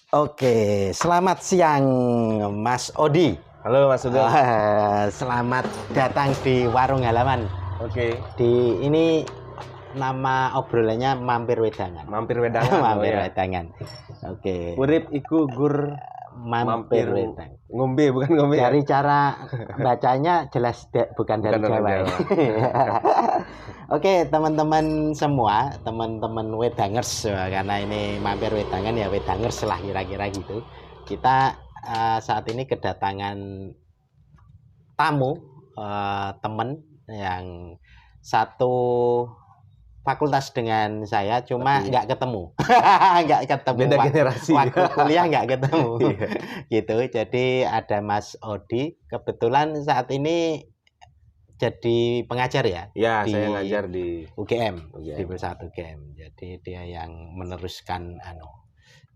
Oke, selamat siang Mas Odi. Halo Mas Sugeng. Selamat datang di warung halaman. Oke. Di ini nama obrolannya Mampir Wedangan. Mampir Wedangan. Mampir Wedangan. Oke. Urip iku gur Mampir Wedangan. Ngombe bukan ngombe. Dari cara bacanya jelas bukan dari Jawa. Ya. Oke, teman-teman semua, teman-teman Wedangers, karena ini Mampir Wedangan ya Wedangers lah kira-kira gitu. Kita saat ini kedatangan tamu, teman yang satu fakultas dengan saya, cuma nggak ketemu. Nggak ketemu. Beda generasi. Waktu kuliah nggak ketemu. Gitu. Jadi ada Mas Odi, kebetulan saat ini jadi pengajar ya? Ya, saya ngajar di UGM. Di Pusat UGM. Jadi dia yang meneruskan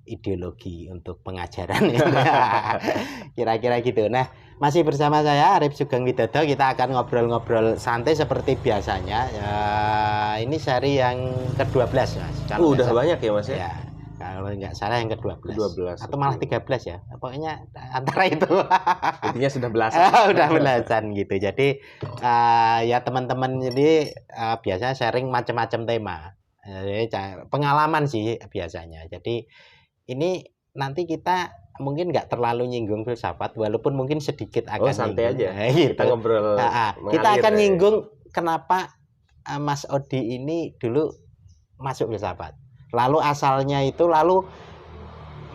ideologi untuk pengajaran. Kira-kira gitu. Nah, masih bersama saya Arif Sugeng Widodo. Kita akan ngobrol-ngobrol santai seperti biasanya. Ini seri yang ke-12 Mas. Udah banyak ya Mas ya? Ya. Kalau nggak salah yang ke-12. 12. Atau malah 13 ya. Pokoknya antara itu. Intinya sudah belasan. Udah belasan gitu. Jadi ya teman-teman jadi biasanya sharing macam-macam tema. Jadi, pengalaman sih biasanya. Jadi ini nanti kita mungkin nggak terlalu nyinggung filsafat, walaupun mungkin sedikit akan santai nyinggung. aja. Gitu. Kita ngobrol. Kita akan nyinggung kenapa Mas Odi ini dulu masuk filsafat. Lalu asalnya itu, lalu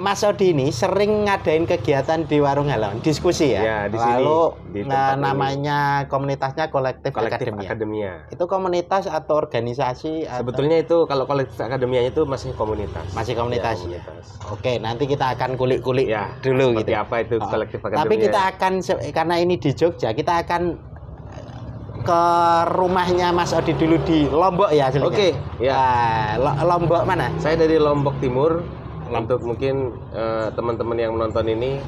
Mas Odi ini sering ngadain kegiatan di warung halaman, diskusi ya. Ya, di lalu sini, namanya komunitasnya kolektif akademia. Itu komunitas atau organisasi? Sebetulnya itu kalau kolektif akademianya itu masih komunitas. Masih komunitas. Ya, komunitas. Oke, nanti kita akan kulik-kulik ya, dulu gitu. Apa itu kolektif akademia? Tapi kita akan, karena ini di Jogja, kita akan ke rumahnya Mas Odi dulu di Lombok ya. Oke, ya. Lombok mana? Saya dari Lombok Timur. Untuk mungkin teman-teman yang menonton ini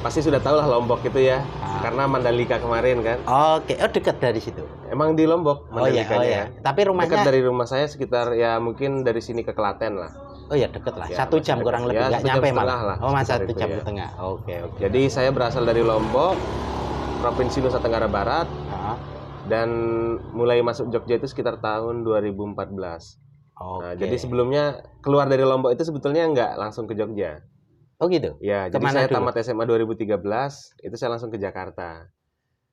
pasti sudah tahu lah Lombok itu ya, karena Mandalika kemarin kan. Oke, dekat dari situ. Emang di Lombok Mandalikanya. Oh iya. Tapi rumahnya dekat dari rumah saya sekitar ya mungkin dari sini ke Klaten lah. Oh ya dekat lah, ya, 1 jam kurang lebih, nggak nyampe malah. Oh mas 1 jam setengah. Oke. Jadi saya berasal dari Lombok, Provinsi Nusa Tenggara Barat. Dan mulai masuk Jogja itu sekitar tahun 2014. Nah, jadi sebelumnya keluar dari Lombok itu sebetulnya nggak langsung ke Jogja. Oh gitu? Ya, jadi saya tamat SMA 2013, itu saya langsung ke Jakarta.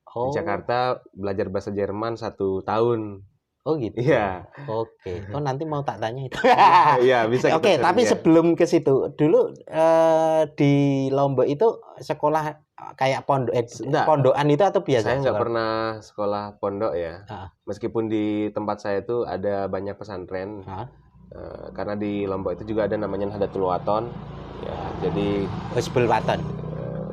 Di Jakarta belajar bahasa Jerman 1 tahun. Oh gitu? Iya. Oke. Oh nanti mau tak tanya itu. Iya, bisa. Oke, tapi sebelum ke situ, dulu di Lombok itu sekolah kayak pondokan itu atau biasa? Saya nggak pernah sekolah pondok ya. Meskipun di tempat saya itu ada banyak pesantren. Karena di Lombok itu juga ada namanya Nahdlatul Wathon. Ya, jadi Hizbul Wathon.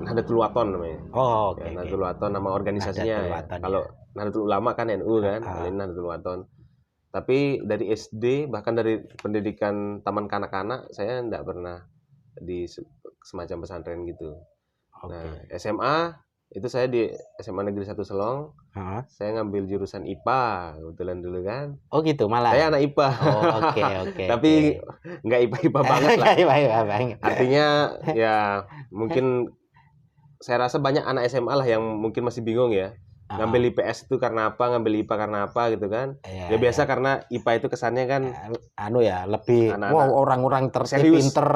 Nahdlatul Wathon namanya. Oh, oke. Nahdlatul Wathon nama organisasinya. Kalau Nahdlatul Ulama kan NU kan, ini Nahdlatul Wathon. Tapi dari SD bahkan dari pendidikan taman kanak-kanak saya nggak pernah di semacam pesantren gitu. Nah, SMA itu saya di SMA Negeri 1 Selong. Saya ngambil jurusan IPA kebetulan dulu kan. Oh gitu malah. Saya anak IPA. Oh, oke. Tapi nggak IPA banget lah. Artinya ya mungkin saya rasa banyak anak SMA lah yang mungkin masih bingung ya. Ngambil IPS itu karena apa, ngambil IPA karena apa gitu kan. Ya biasa karena IPA itu kesannya kan lebih orang-orang serius, pinter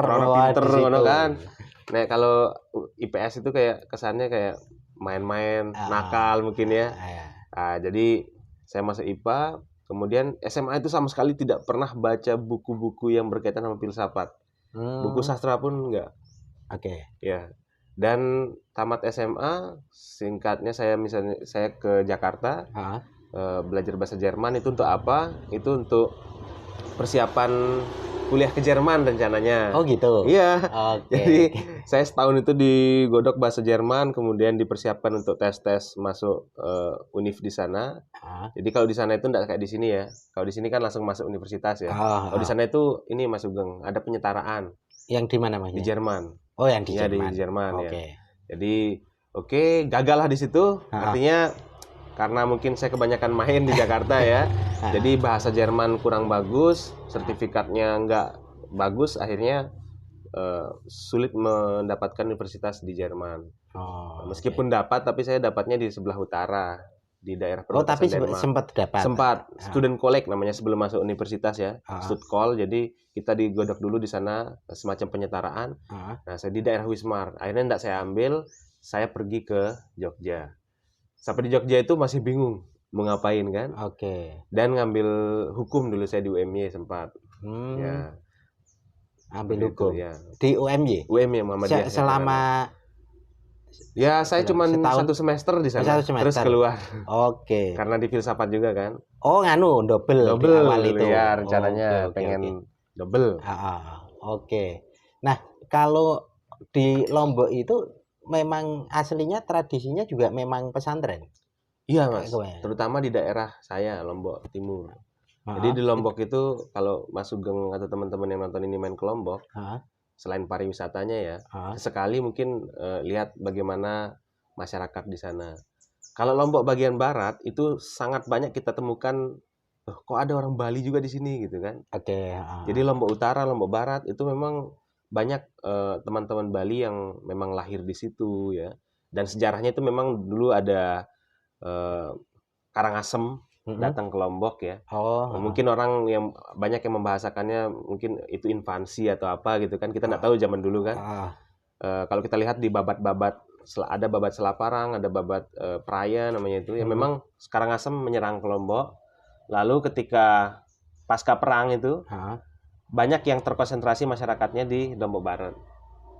kan. Nah, kalau IPS itu kayak kesannya kayak main-main, nakal mungkin ya. Nah, jadi saya masuk IPA, kemudian SMA itu sama sekali tidak pernah baca buku-buku yang berkaitan sama filsafat. Buku sastra pun enggak. Oke. Ya. Dan tamat SMA, singkatnya saya ke Jakarta. Belajar bahasa Jerman itu untuk apa? Itu untuk persiapan kuliah ke Jerman rencananya. Oh gitu. Iya. Jadi saya setahun itu digodok bahasa Jerman, kemudian dipersiapkan untuk tes masuk univ di sana. Jadi kalau di sana itu enggak kayak di sini ya. Kalau di sini kan langsung masuk universitas ya. Kalau di sana itu ini Mas Sugeng, ada penyetaraan. Yang di mana Mas? Di Jerman. Oh, yang di Jerman. Di Jerman ya. Jadi gagal lah di situ. Artinya karena mungkin saya kebanyakan main di Jakarta ya. Jadi bahasa Jerman kurang bagus, sertifikatnya nggak bagus, akhirnya sulit mendapatkan universitas di Jerman. Meskipun okay. dapat, tapi saya dapatnya di sebelah utara, di daerah tapi perbatasan Denmark. sempat dapat. Sempat. Student Collect namanya sebelum masuk universitas ya. Studcol. Jadi kita digodok dulu di sana semacam penyetaraan. Nah, saya di daerah Wismar. Akhirnya enggak saya ambil, saya pergi ke Jogja. Sampai di Jogja itu masih bingung mau ngapain kan. Oke. Dan ngambil hukum dulu, saya di UMY sempat. Ya. Ambil hukum ya. di UMY. UMY Muhammadiyah. Selama ya saya cuma satu semester di sana, terus keluar. Oke. Karena di filsafat juga kan. Oh, nganu double awal itu. Ya, rencananya pengen double. Oke. Nah, kalau di Lombok itu memang aslinya tradisinya juga memang pesantren. Iya, Mas. Terutama di daerah saya, Lombok Timur. Jadi di Lombok itu kalau Mas Sugeng atau teman-teman yang nonton ini main ke Lombok, selain pariwisatanya ya, sekali mungkin lihat bagaimana masyarakat di sana. Kalau Lombok bagian barat itu sangat banyak kita temukan, kok ada orang Bali juga di sini gitu kan. Oke. Jadi Lombok Utara, Lombok Barat itu memang banyak teman-teman Bali yang memang lahir di situ ya. Dan sejarahnya itu memang dulu ada Karangasem datang ke Lombok ya. Mungkin orang yang banyak yang membahasakannya mungkin itu invasi atau apa gitu kan. Kita nggak tahu zaman dulu kan. Kalau kita lihat di babat-babat, ada babat Selaparang, ada babat Praia namanya itu. Ya memang Karangasem menyerang ke Lombok. Lalu ketika pasca perang itu banyak yang terkonsentrasi masyarakatnya di Lombok Barat.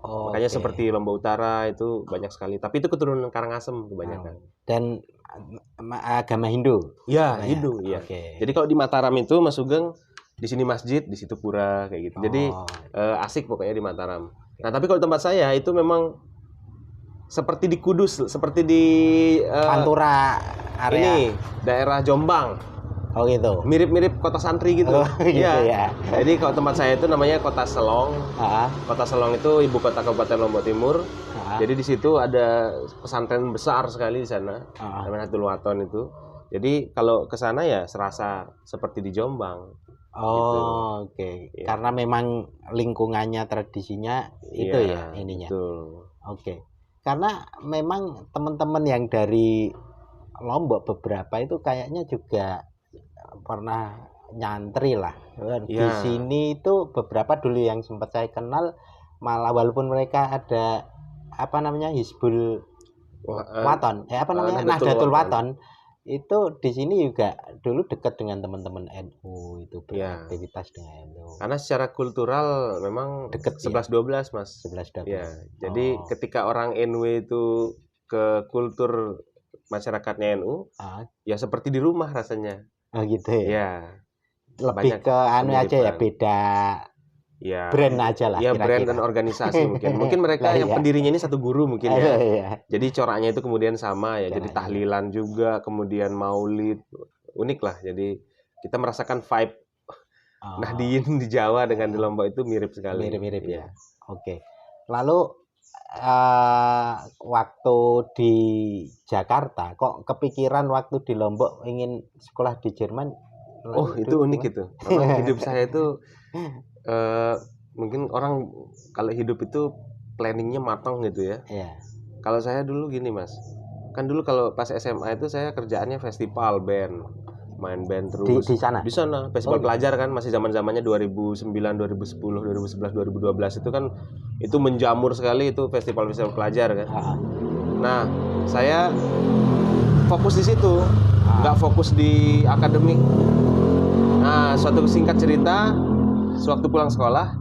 Makanya seperti Lombok Utara itu banyak sekali. Tapi itu keturunan Karangasem kebanyakan. Dan agama Hindu. Ya, Hindu, ya. Jadi kalau di Mataram itu Mas Sugeng, di sini masjid, di situ pura kayak gitu. Jadi asik pokoknya di Mataram. Nah, tapi kalau tempat saya itu memang seperti di Kudus, seperti di Pantura area. Ini daerah Jombang. Oh gitu. Mirip-mirip kota santri gitu. Gitu ya. Jadi kalau tempat saya itu namanya Kota Selong. Kota Selong itu ibu kota Kabupaten Lombok Timur. Jadi di situ ada pesantren besar sekali di sana. Namanya Nahdlatul Wathon itu. Jadi kalau ke sana ya serasa seperti di Jombang. Gitu. Oke. Karena memang lingkungannya, tradisinya itu ya ininya. Betul. Oke. Karena memang teman-teman yang dari Lombok beberapa itu kayaknya juga pernah nyantri lah. Di sini itu beberapa dulu yang sempat saya kenal, malah walaupun mereka ada apa namanya Hizbul Wathon, Nahdlatul Wathon, itu di sini juga dulu dekat dengan teman-teman NU, itu beraktivitas dengan NU. Karena secara kultural memang dekat 11-12 Mas. 11-12. Ya. Jadi ketika orang NU itu ke kultur masyarakatnya NU, ya seperti di rumah rasanya. Gitu ya. Ya. Lebih ke anu aja ya, beda brand aja lah. Ya, brand dan organisasi mungkin. Mungkin mereka yang pendirinya ini satu guru mungkin ya. Jadi coraknya itu kemudian sama ya. Jadi tahlilan juga, kemudian maulid. Unik lah. Jadi kita merasakan vibe Nahdien di Jawa dengan di Lombok itu mirip sekali. Mirip-mirip ya. Oke. Lalu waktu di Jakarta kok kepikiran waktu di Lombok ingin sekolah di Jerman? Itu unik itu. Karena hidup saya itu mungkin orang kalau hidup itu planningnya matang gitu ya. Kalau saya dulu gini Mas, kan dulu kalau pas SMA itu saya kerjaannya festival band, main band terus di sana festival pelajar kan, masih zaman-zamannya 2009, 2010, 2011, 2012 itu kan itu menjamur sekali itu festival-festival pelajar kan. Nah, saya fokus di situ, nggak fokus di akademik. Nah, suatu singkat cerita, sewaktu pulang sekolah,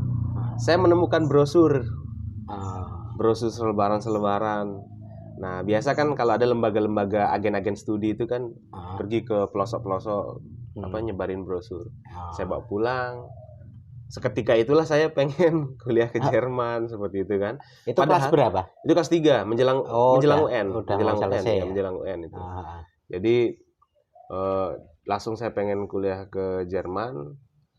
saya menemukan brosur selebaran. Nah, biasa kan kalau ada lembaga-lembaga agen-agen studi itu kan pergi ke pelosok-pelosok nyebarin brosur. Saya bawa pulang. Seketika itulah saya pengen kuliah ke Jerman seperti itu kan. Itu kelas berapa? Itu kelas 3 menjelang UN, menjelang UN itu. Jadi langsung saya pengen kuliah ke Jerman,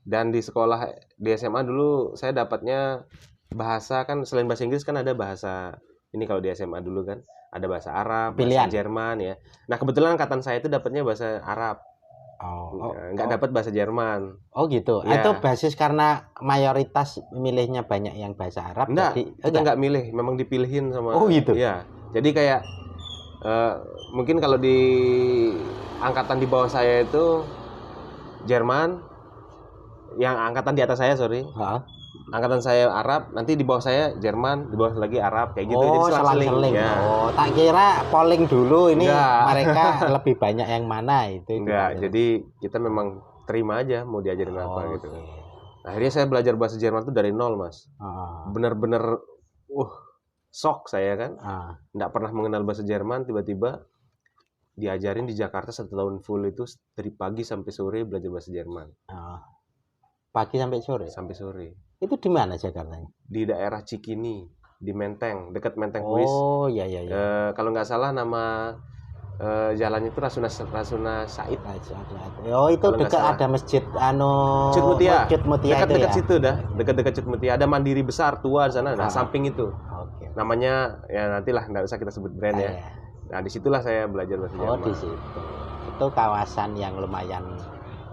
dan di sekolah di SMA dulu saya dapatnya bahasa kan, selain bahasa Inggris kan ada bahasa ini kalau di SMA dulu kan ada bahasa Arab, bahasa Jerman ya. Nah, kebetulan angkatan saya itu dapatnya bahasa Arab. Nggak dapat bahasa Jerman. Oh gitu. Ya. Itu basis karena mayoritas milihnya banyak yang bahasa Arab. Kita nggak milih, memang dipilihin sama. Oh gitu. Iya. Jadi kayak mungkin kalau di angkatan di bawah saya itu Jerman, yang angkatan di atas saya angkatan saya Arab, nanti di bawah saya Jerman, di bawah lagi Arab, kayak gitu. Jadi selang-seling. Ya. Tak kira polling dulu ini mereka lebih banyak yang mana itu. Enggak, jadi kita memang terima aja mau diajarin apa gitu. Akhirnya saya belajar bahasa Jerman tuh dari nol, Mas. Bener-bener shock saya kan. Nggak pernah mengenal bahasa Jerman, tiba-tiba diajarin di Jakarta 1 tahun full itu dari pagi sampai sore belajar bahasa Jerman. Pagi sampai sore? Sampai sore. Itu di mana Jakartanya? Di daerah Cikini, di Menteng, dekat Menteng Kuis. Oh iya. Kalau nggak salah nama jalannya itu Rasuna Said. Oh itu dekat ada masjid Cut Mutia. Dekat-dekat ya? situ dah, dekat-dekat Cut Mutia. Ada Mandiri besar tua di sana, samping itu. Namanya ya nantilah, nggak usah kita sebut brand ya. Nah disitulah saya belajar bahasa Jerman. Di situ. Itu kawasan yang lumayan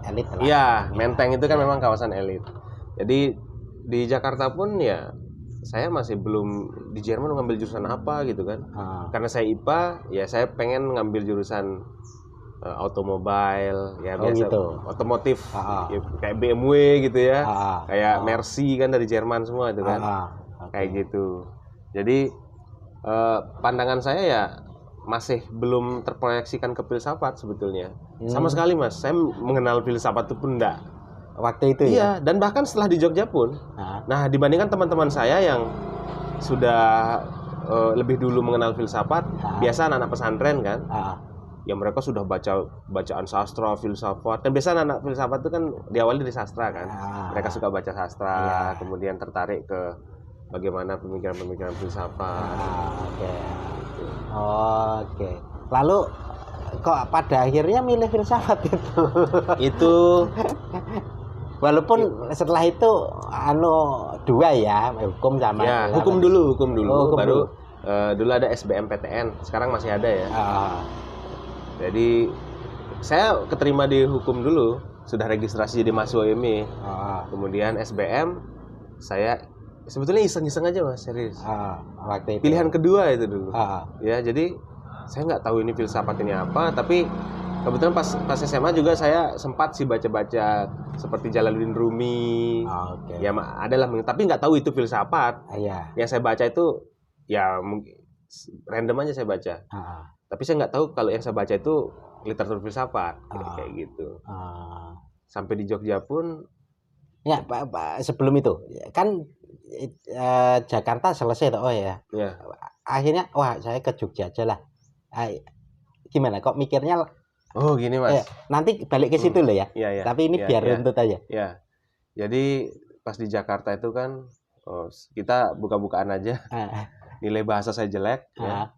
elit lah. Iya, Menteng itu kan memang kawasan elit. Jadi di Jakarta pun ya saya masih belum di Jerman ngambil jurusan apa gitu kan. Karena saya IPA, ya saya pengen ngambil jurusan automobile ya biasa gitu. Otomotif ya, kayak BMW gitu ya. Kayak Mercy kan dari Jerman semua itu kan. Kayak gitu. Jadi pandangan saya ya masih belum terproyeksikan ke filsafat sebetulnya. Sama sekali Mas, saya mengenal filsafat itu pun enggak. Waktu itu ya? Dan bahkan setelah di Jogja pun. Nah, dibandingkan teman-teman saya yang sudah lebih dulu mengenal filsafat, biasa anak-anak pesantren kan. Ya mereka sudah bacaan sastra, filsafat. Dan biasa anak filsafat itu kan diawali dari sastra kan. Mereka suka baca sastra, kemudian tertarik ke bagaimana pemikiran-pemikiran filsafat. Oke. Lalu kok pada akhirnya milih filsafat itu? Itu walaupun setelah itu dua ya, hukum sama hukum dulu. Baru dulu ada SBMPTN, sekarang masih ada ya. Jadi saya keterima di hukum dulu, sudah registrasi jadi mahasiswa UMI. Kemudian SBM saya sebetulnya iseng-iseng aja Mas, serius. Waktu itu. Pilihan kedua itu dulu. Ya, jadi saya nggak tahu ini filsafat ini apa, tapi kebetulan pas SMA juga saya sempat sih baca-baca seperti Jalaluddin Rumi. Ya adalah, tapi nggak tahu itu filsafat. Yang saya baca itu ya random aja saya baca. Tapi saya nggak tahu kalau yang saya baca itu literatur filsafat kayak gitu. Sampai di Jogja pun ya Pak, sebelum itu kan Jakarta selesai toh ya. Akhirnya saya ke Jogja aja lah. Gimana kok mikirnya? Oh gini Mas. Nanti balik ke situ loh ya. Tapi ini biar runtut aja. Ya. Jadi pas di Jakarta itu kan kita buka-bukaan aja. Nilai bahasa saya jelek. Ya.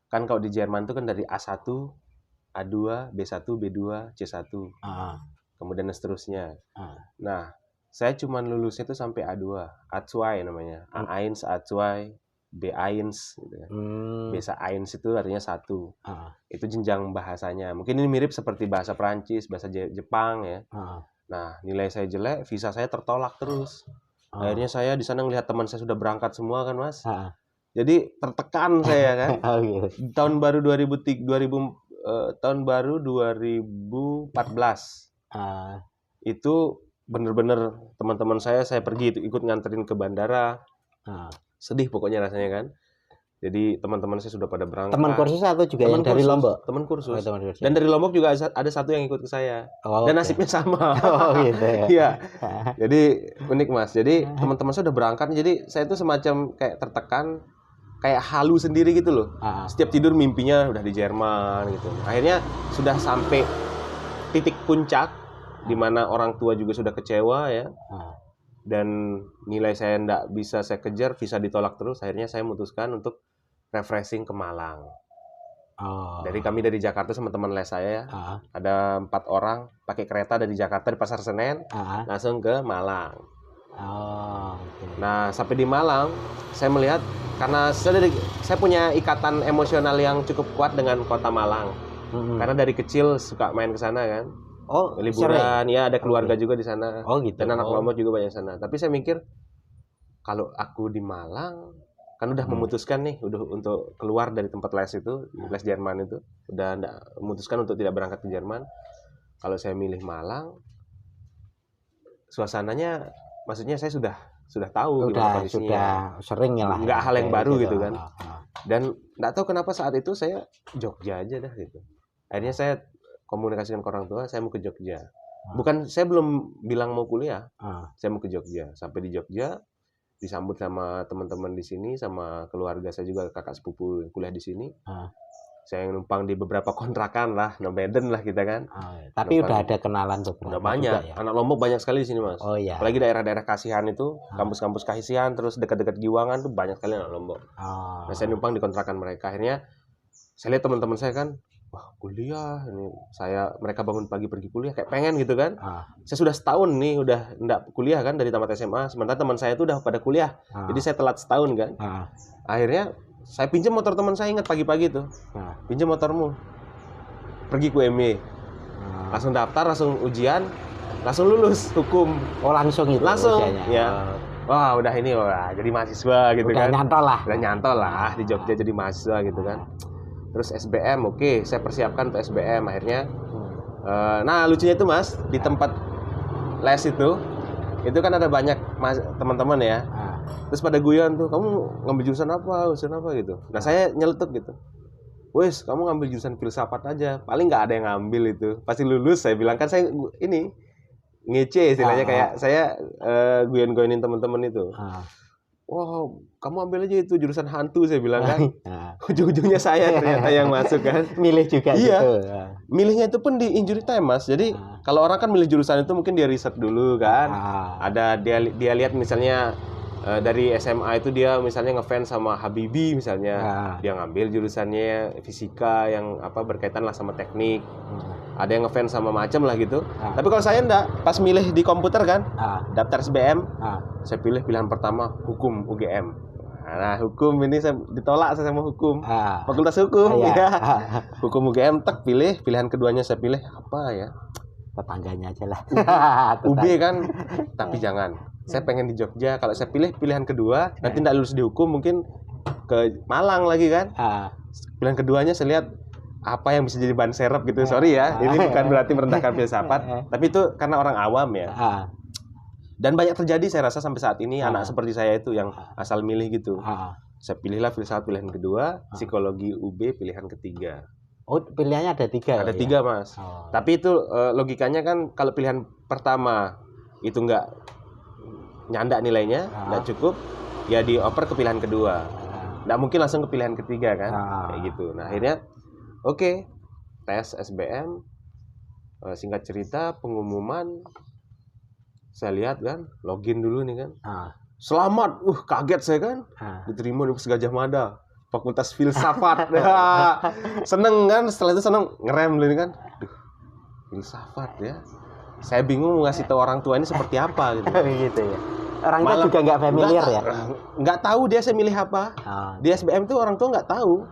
Kan kalau di Jerman itu kan dari A1, A2, B1, B2, C1. Kemudian seterusnya. Nah, saya cuma lulusnya itu sampai A2, A2 namanya. A1, A2, B1 gitu kan. B1 itu artinya 1. Itu jenjang bahasanya. Mungkin ini mirip seperti bahasa Prancis, bahasa Jepang ya. Nah, nilai saya jelek, visa saya tertolak terus. Akhirnya saya di sana ngelihat teman saya sudah berangkat semua kan, Mas. Jadi tertekan saya kan. Tahun baru 2014. Itu bener-bener teman-teman saya pergi itu ikut nganterin ke bandara. Sedih pokoknya rasanya kan. Jadi teman-teman saya sudah pada berangkat. Teman kursus atau juga yang dari Lombok? Teman kursus. Dan dari Lombok juga ada satu yang ikut ke saya. Dan nasibnya sama. Gitu ya. Iya. Jadi unik Mas. Jadi teman-teman saya udah berangkat. Jadi saya itu semacam kayak tertekan, kayak halu sendiri gitu loh. Setiap tidur mimpinya udah di Jerman gitu. Akhirnya sudah sampai titik puncak di mana orang tua juga sudah kecewa ya. Dan nilai saya nggak bisa saya kejar, visa ditolak terus. Akhirnya saya memutuskan untuk refreshing ke Malang. Kami dari Jakarta sama teman les saya, ada 4 orang pakai kereta dari Jakarta di Pasar Senen, langsung ke Malang. Nah sampai di Malang, saya melihat karena saya punya ikatan emosional yang cukup kuat dengan kota Malang, karena dari kecil suka main ke sana kan. Oh, liburan, ya ada keluarga juga di sana. Oh gitu. Dan anak Lombok juga banyak sana. Tapi saya mikir kalau aku di Malang kan udah memutuskan nih udah untuk keluar dari tempat les itu, les Jerman itu, udah memutuskan untuk tidak berangkat ke Jerman. Kalau saya milih Malang, suasananya, maksudnya saya sudah tahu gimana kondisinya. Sudah sering lah. Nggak hal yang baru gitu kan. Dan nggak tahu kenapa saat itu saya Jogja aja dah gitu. Akhirnya saya komunikasikan ke orang tua, saya mau ke Jogja. Bukan, saya belum bilang mau kuliah. Saya mau ke Jogja. Sampai di Jogja disambut sama teman-teman di sini, sama keluarga saya juga, kakak sepupu yang kuliah di sini. Saya numpang di beberapa kontrakan lah, nomaden lah kita kan. Tapi numpang, udah ada kenalan tuh. Udah banyak. Ya? Anak Lombok banyak sekali di sini, Mas. Oh iya. Apalagi daerah-daerah Kasihan itu, kampus-kampus Kasihan, terus dekat-dekat Giwangan tuh banyak sekali anak Lombok. Nah, saya numpang di kontrakan mereka. Akhirnya saya lihat teman-teman saya kan, wah kuliah ini, mereka bangun pagi pergi kuliah kayak pengen gitu kan. Saya sudah setahun nih udah enggak kuliah kan dari tamat SMA, sementara teman saya itu udah pada kuliah. Jadi saya telat setahun kan. Akhirnya saya pinjam motor teman saya, ingat pagi-pagi tuh. Pinjam motormu. Pergi ke UMY. Langsung daftar, langsung ujian, langsung lulus hukum. Oh, langsung itu. Langsung. Ya. Wah, udah ini jadi mahasiswa gitu kan. Udah nyantol lah di Jogja jadi mahasiswa gitu kan. Terus SBM, oke, saya persiapkan untuk SBM akhirnya. Nah, lucunya itu Mas, di tempat les itu kan ada banyak teman-teman ya. Terus pada guyon tuh, kamu ngambil jurusan apa gitu. Nah, saya nyeletuk gitu. Wes, kamu ngambil jurusan filsafat aja, paling nggak ada yang ngambil itu, pasti lulus. Saya bilang kan saya ini ngece istilahnya, kayak saya guyon-guyonin teman-teman itu. Wah, kamu ambil aja itu jurusan hantu, saya bilang kan. Ujung-ujungnya saya ternyata yang masuk kan. Milih juga iya. Gitu. Milihnya itu pun di injury time, Mas. Jadi kalau orang kan milih jurusan itu mungkin dia riset dulu kan. Ada dia lihat misalnya dari SMA itu dia misalnya ngefans sama Habibie misalnya. Dia ngambil jurusannya fisika yang berkaitan lah sama teknik. Ada yang ngefans sama macam lah gitu. Tapi kalau saya enggak, pas milih di komputer kan, daftar SBM, saya pilih pilihan pertama hukum UGM. Nah, hukum ini saya ditolak, saya mau hukum. Fakultas hukum ya. Hukum UGM pilih, pilihan keduanya saya pilih apa ya? Tetangganya aja lah. UB kan, tapi jangan. Saya pengen di Jogja. Kalau saya pilih pilihan kedua, nanti enggak lulus di hukum, mungkin ke Malang lagi kan. Pilihan keduanya saya lihat apa yang bisa jadi ban serep gitu. Sorry ya, ini bukan berarti merendahkan filsafat, tapi itu karena orang awam ya. Dan banyak terjadi saya rasa sampai saat ini anak seperti saya itu yang asal milih gitu. Saya pilihlah filsafat pilihan kedua, psikologi UB pilihan ketiga. Oh, pilihannya ada 3. Ada 3 Mas. Tapi itu logikanya kan kalau pilihan pertama itu nggak nyandak nilainya, nggak cukup, ya dioper ke pilihan kedua. Nggak mungkin langsung ke pilihan ketiga kan, kayak gitu. Nah akhirnya oke, tes SBM, singkat cerita pengumuman, saya lihat kan, login dulu nih kan. Selamat, kaget saya kan, diterima di Gajah Mada, Fakultas Filsafat. Seneng kan, setelah itu seneng, ngerem dulu kan. Filsafat ya. Saya bingung mau ngasih tahu orang tua ini seperti apa gitu. Gitu ya. Orang tua juga nggak familiar ya. Nggak tahu dia saya milih apa. Di SBM itu orang tua nggak tahu.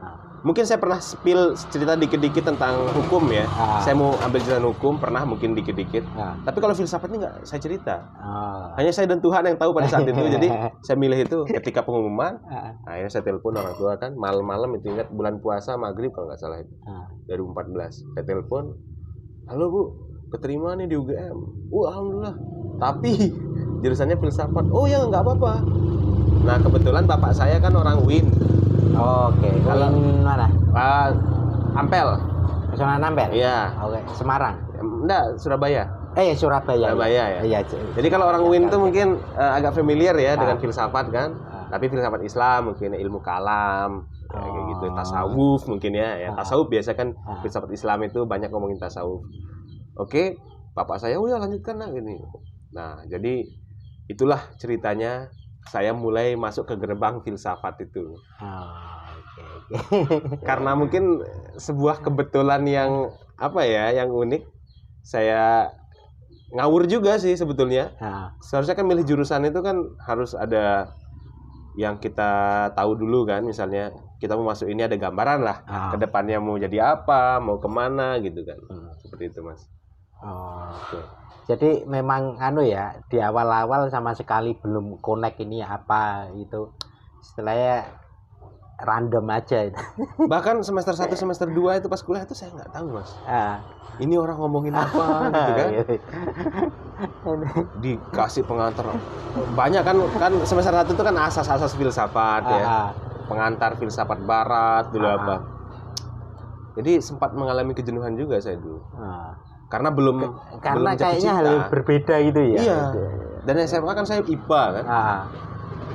Mungkin saya pernah spill cerita dikit-dikit tentang hukum ya. Saya mau ambil jurusan hukum, pernah mungkin dikit-dikit. Tapi kalau filsafat ini nggak saya cerita. Hanya saya dan Tuhan yang tahu pada saat itu. Jadi saya milih itu ketika pengumuman. Akhirnya saya telepon orang tua kan, malam-malam itu, ingat bulan puasa maghrib kalau nggak salah itu. 2014. Saya telepon, halo Bu, keterima nih di UGM. Alhamdulillah. Tapi jurusannya filsafat. Oh ya nggak apa-apa. Nah kebetulan bapak saya kan orang UIN. Oke. Kalau mana? Ampel. Pesona Ampel. Iya. Oke. Semarang. Enggak, Surabaya. Surabaya. Surabaya ya. Iya. Jadi kalau orang UIN itu mungkin agak familiar ya dengan filsafat kan. Tapi filsafat Islam mungkin ilmu kalam kayak gitu, tasawuf mungkin ya. Tasawuf biasa kan filsafat Islam itu banyak ngomongin tasawuf. Oke, bapak saya ya lanjutkan lah gini. Nah, jadi itulah ceritanya saya mulai masuk ke gerbang filsafat itu. Karena mungkin sebuah kebetulan yang yang unik. Saya ngawur juga sih sebetulnya. Seharusnya kan milih jurusan itu kan harus ada yang kita tahu dulu kan. Misalnya kita mau masuk ini ada gambaran lah. Kedepannya mau jadi apa, mau kemana gitu kan. Seperti itu Mas. Oh, oke. Jadi memang anu ya, di awal-awal sama sekali belum connect ini apa itu. Istilahnya random aja itu. Bahkan semester 1 semester 2 itu pas kuliah itu saya nggak tahu, Mas. Ini orang ngomongin apa gitu kan. Dikasih pengantar. Banyak kan semester 1 itu kan asas-asas filsafat ya. Pengantar filsafat barat dulu apa. Jadi sempat mengalami kejenuhan juga saya dulu. Karena belum kayaknya hal yang berbeda gitu ya. Iya. Dan SMA kan saya IPA kan.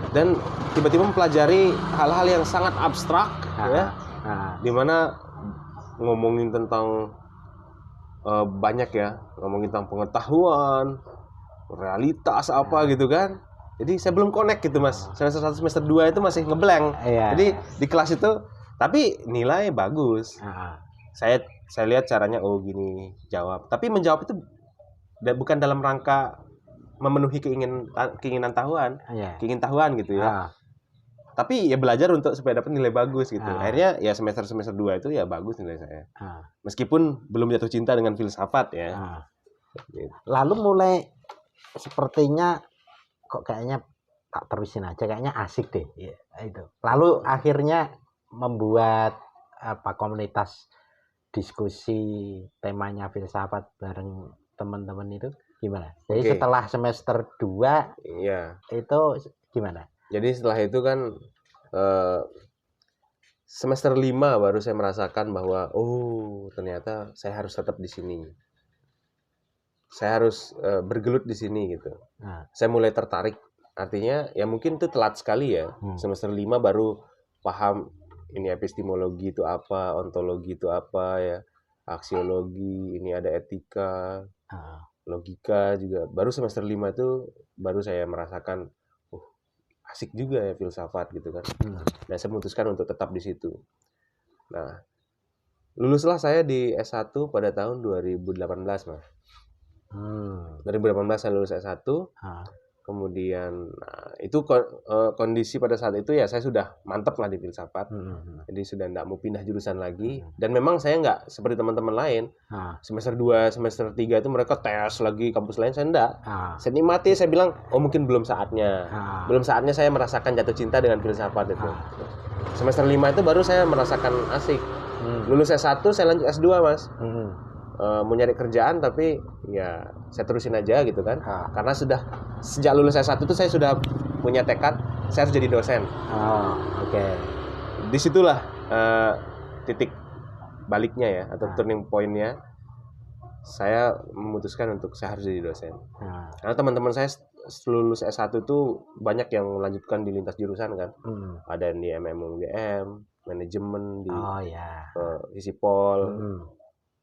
Dan tiba-tiba mempelajari hal-hal yang sangat abstrak ya. Dimana ngomongin tentang banyak ya, ngomongin tentang pengetahuan, realitas apa gitu kan. Jadi saya belum connect gitu, Mas. Semester 1 semester 2 itu masih ngeblank. Jadi di kelas itu tapi nilai bagus. Saya lihat caranya gini jawab. Tapi menjawab itu bukan dalam rangka memenuhi keinginan tahuan, keingin tahuan gitu ya. Tapi ya belajar untuk supaya dapat nilai bagus gitu. Akhirnya ya semester 2 itu ya bagus nilai saya. Meskipun belum jatuh cinta dengan filsafat ya. Gitu. Lalu mulai sepertinya kok kayaknya tak terusin aja, kayaknya asik deh. Ya, itu. Lalu akhirnya membuat komunitas diskusi temanya filsafat bareng teman-teman itu gimana? Jadi setelah semester 2 itu gimana? Jadi setelah itu kan semester 5 baru saya merasakan bahwa ternyata saya harus tetap di sini. Saya harus bergelut di sini gitu. Saya mulai tertarik. Artinya ya mungkin itu telat sekali ya. Semester 5 baru paham ini epistemologi itu apa, ontologi itu apa ya, aksiologi, ini ada etika, logika juga. Baru semester 5 itu baru saya merasakan asik juga ya filsafat gitu kan. Nah, saya memutuskan untuk tetap di situ. Nah, luluslah saya di S1 pada tahun 2018, Mas. 2018 saya lulus S1. Kemudian itu kondisi pada saat itu ya saya sudah mantap lah di filsafat. Jadi sudah enggak mau pindah jurusan lagi. Dan memang saya enggak seperti teman-teman lain. Semester 2, semester 3 itu mereka tes lagi kampus lain, saya enggak. Saya nikmati, saya bilang mungkin belum saatnya. Belum saatnya saya merasakan jatuh cinta dengan filsafat itu. Semester 5 itu baru saya merasakan asik. Lulus S1 saya lanjut S2, Mas. Mau nyari kerjaan tapi ya saya terusin aja gitu kan. Karena sudah sejak lulus S1 itu saya sudah punya tekad saya harus jadi dosen. Disitulah titik baliknya ya atau turning point-nya. Saya memutuskan untuk saya harus jadi dosen. Karena teman-teman saya lulus S1 itu banyak yang melanjutkan di lintas jurusan kan. Ada yang di MMUGM, manajemen di Visipol.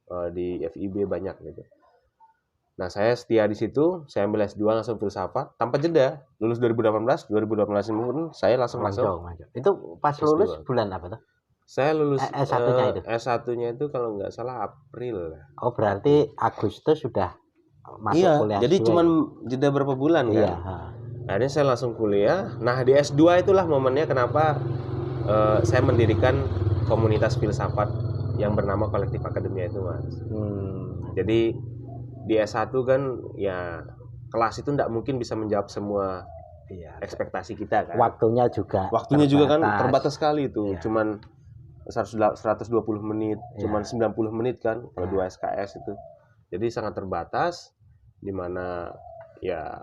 Di FIB banyak gitu. Nah, saya setia di situ, saya ambil S2 langsung filsafat tanpa jeda. Lulus 2018 pun saya langsung masuk. Itu pas S2. Lulus bulan apa tuh? Saya lulus S1-nya itu. S1-nya itu kalau nggak salah April. Oh, berarti Agustus sudah masuk kuliah. Jadi cuman jeda berapa bulan kan? Akhirnya saya langsung kuliah. Nah, di S2 itulah momennya kenapa saya mendirikan komunitas filsafat yang bernama Kolektif Akademia itu, Mas. Jadi di S1 kan ya kelas itu enggak mungkin bisa menjawab semua ekspektasi kita kan. Waktunya juga kan terbatas sekali itu. Cuman 120 menit, cuman 90 menit kan kalau 2 SKS itu. Jadi sangat terbatas di mana ya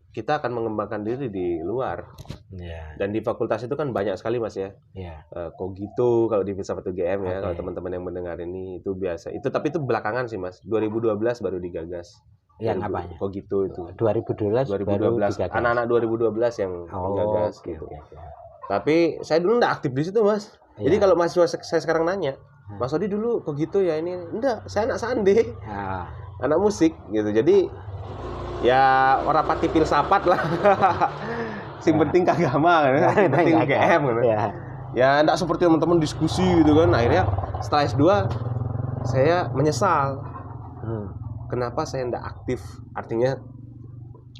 kita akan mengembangkan diri di luar. Dan di fakultas itu kan banyak sekali, Mas ya. Kogito kalau di filsafat UGM ya, kalau teman-teman yang mendengar ini itu biasa. Tapi itu belakangan sih, Mas. 2012 baru digagas. Yang apanya? Kogito itu. 2012 baru digagas. Anak-anak 2012 yang digagas gitu. Tapi saya dulu enggak aktif di situ, Mas. Jadi kalau mahasiswa saya sekarang nanya, Mas Odi dulu Kogito ya ini. Enggak, saya anak sandi. Anak musik gitu. Jadi ya orang pati filsafat lah. Sing penting agama kan. Sing penting UGM kan. Ya enggak seperti teman-teman diskusi gitu kan. Akhirnya setelah S2 saya menyesal. Kenapa saya enggak aktif? Artinya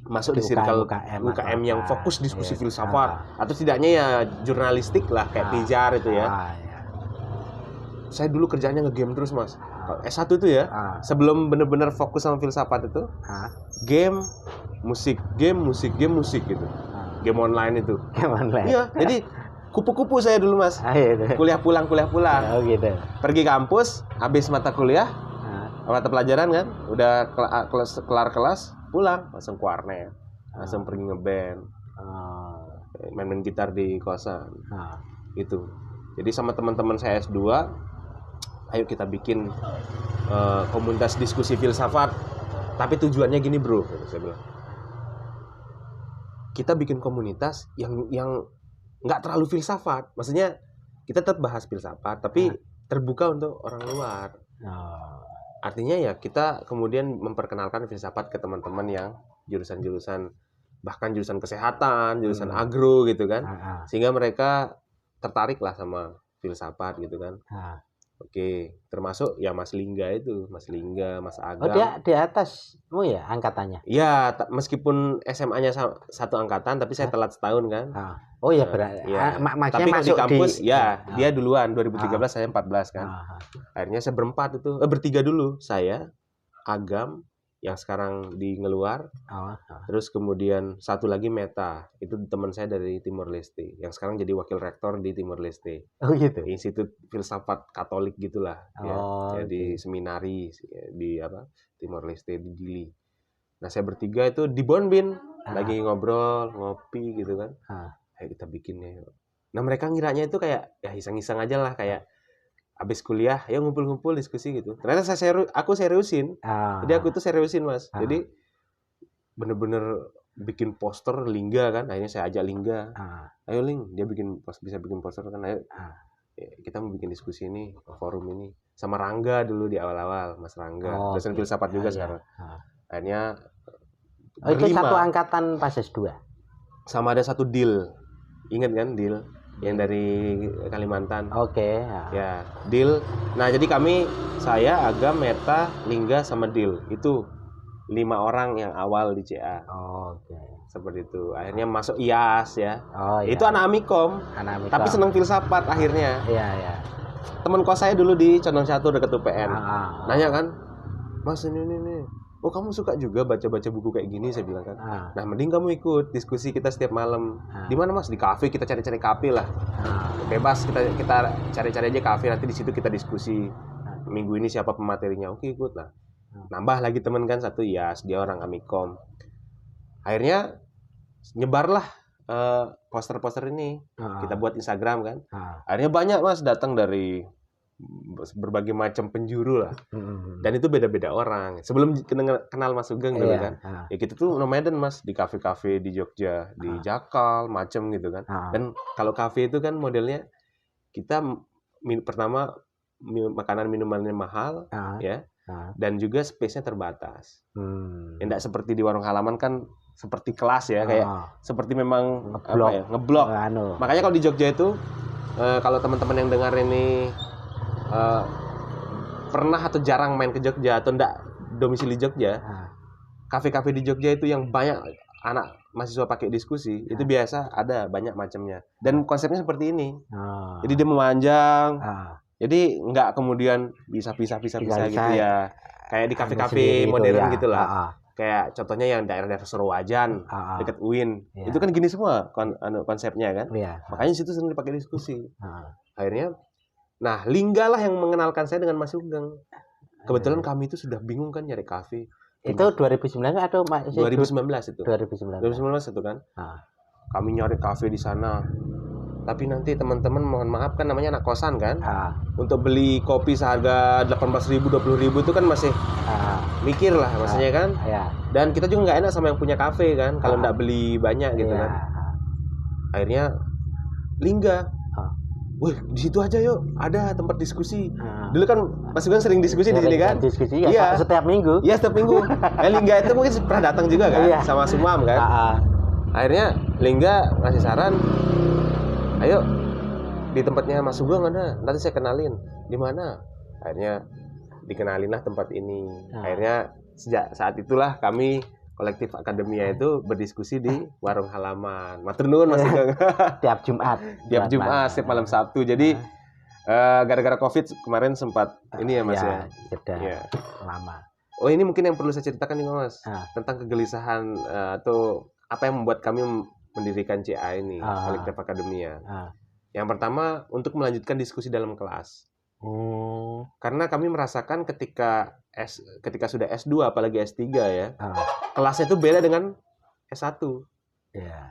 masuk di circle UKM yang fokus diskusi filsafat atau setidaknya ya jurnalistik lah kayak Pijar itu ya. Saya dulu kerjanya nge-game terus, Mas. S1 itu ya, sebelum bener-bener fokus sama filsafat itu, game, musik gitu. Game online itu. Game online. Iya, jadi kupu-kupu saya dulu Mas. Kuliah pulang. Oh gitu. Pergi kampus, habis mata kuliah, mata pelajaran kan, udah kelar kelas, pulang langsung ke warnet, langsung pergi ngeband, main-main gitar di kosan. Itu. Jadi sama teman-teman saya S2, ayo kita bikin komunitas diskusi filsafat. Tapi tujuannya gini bro, saya bilang. Kita bikin komunitas yang nggak terlalu filsafat. Maksudnya kita tetap bahas filsafat, tapi terbuka untuk orang luar. Artinya ya kita kemudian memperkenalkan filsafat ke teman-teman yang jurusan-jurusan, bahkan jurusan kesehatan, jurusan agro gitu kan. Sehingga mereka tertarik lah sama filsafat gitu kan. Oke, termasuk ya Mas Lingga, Mas Agam. Oh dia di atasmu ya angkatannya? Iya, meskipun SMA-nya satu angkatan, tapi saya telat setahun kan. Oh ya berarti. Ya. Tapi kalau di kampus, dia duluan 2013, saya 14 kan. Akhirnya saya bertiga dulu, saya, Agam, yang sekarang di Ngeluar, terus kemudian satu lagi Meta, itu teman saya dari Timor Leste, yang sekarang jadi wakil rektor di Timor Leste. Oh gitu. Institut Filsafat Katolik gitulah, ya di seminari di Timor Leste di Dili. Nah saya bertiga itu di Bonbin, lagi ngobrol, ngopi gitu kan. Ayo kita bikinnya. Nah mereka ngiranya itu kayak ya iseng-iseng aja lah, kayak habis kuliah, ya ngumpul-ngumpul diskusi gitu. Ternyata aku seriusin. Jadi aku tuh seriusin Mas. Jadi bener-bener bikin poster Lingga kan. Akhirnya saya ajak Lingga. Ayo Ling, dia bisa bikin poster kan. Ayo kita mau bikin diskusi ini, forum ini. Sama Rangga dulu di awal-awal, Mas Rangga. Dosen filsafat juga sekarang. Akhirnya itu satu angkatan pas S2. Sama ada satu Dil. Ingat kan Dil? Yang dari Kalimantan. Oke. Ya, Dil. Nah, jadi saya, Agam, Meta, Lingga, sama Dil. Itu 5 orang yang awal di CA. Oke. Seperti itu. Akhirnya masuk IAS ya. Iya. Itu anak Amikom. Tapi senang filsafat akhirnya. Iya. Teman kos saya dulu di Condong 1 dekat UPN. Nanya kan, Mas ini. Oh kamu suka juga baca-baca buku kayak gini, saya bilang kan. Nah mending kamu ikut diskusi kita setiap malam. Di mana Mas? Di kafe, kita cari-cari kafe lah. Bebas kita cari-cari aja kafe, nanti di situ kita diskusi. Minggu ini siapa pematerinya? Oke ikut lah. Nambah lagi teman kan satu IAS, dia orang Amikom. Akhirnya nyebarlah poster-poster ini. Kita buat Instagram kan. Akhirnya banyak Mas datang dari berbagai macam penjuru lah, dan itu beda-beda orang. Sebelum kenal Mas Sugeng dulu kan, ya kita tuh nomaden Mas di kafe-kafe di Jogja, di Jakal, macam gitu kan. Dan kalau kafe itu kan modelnya kita pertama makanan minumannya mahal, ya, dan juga space-nya terbatas. Tidak seperti di warung halaman kan, seperti kelas ya, kayak seperti memang ngeblok. Makanya kalau di Jogja itu, kalau teman-teman yang dengar ini pernah atau jarang main ke Jogja atau enggak domisili Jogja, kafe-kafe di Jogja itu yang banyak anak mahasiswa pakai diskusi, itu biasa ada banyak macamnya. Dan konsepnya seperti ini. Jadi dia memanjang. Jadi enggak kemudian bisa gitu ya. Kayak di kafe-kafe modern gitu lah. Kayak contohnya yang daerah-daerah Serowajan, dekat UIN. Itu kan gini semua konsepnya kan. Makanya situ sering dipakai diskusi. Akhirnya Lingga lah yang mengenalkan saya dengan Mas Sugeng. Kebetulan kami itu sudah bingung kan nyari kafe. Itu 2009 atau masih 2019 itu. 2019 itu kan. Kami nyari kafe di sana. Tapi nanti teman-teman mohon maaf kan namanya anak kosan kan. Untuk beli kopi seharga 18.000, 20.000 itu kan masih mikir lah maksudnya kan. Dan kita juga nggak enak sama yang punya kafe kan kalau nggak beli banyak gitu kan. Akhirnya Lingga, wih di situ aja yuk, ada tempat diskusi. Dulu kan Mas Sugeng sering diskusi di sini kan? Diskusi ya, setiap minggu. Iya setiap minggu. Lingga itu mungkin pernah datang juga kan, sama Sumam kan. Akhirnya Lingga ngasih saran, ayo di tempatnya Mas Sugeng ada, nanti saya kenalin. Di mana? Akhirnya dikenalin lah tempat ini. Akhirnya sejak saat itulah kami kolektif akademia itu berdiskusi di warung halaman. Matur nuwun Mas Sugeng. Tiap Jumat. Setiap malam Sabtu. Jadi Gara-gara COVID kemarin sempat ini ya Mas ya. Jeda lama. Oh ini mungkin yang perlu saya ceritakan nih Mas tentang kegelisahan atau apa yang membuat kami mendirikan CA ini, Kolektif Akademia. Yang pertama untuk melanjutkan diskusi dalam kelas. Karena kami merasakan ketika sudah S2 apalagi S3 ya, kelasnya itu beda dengan S1.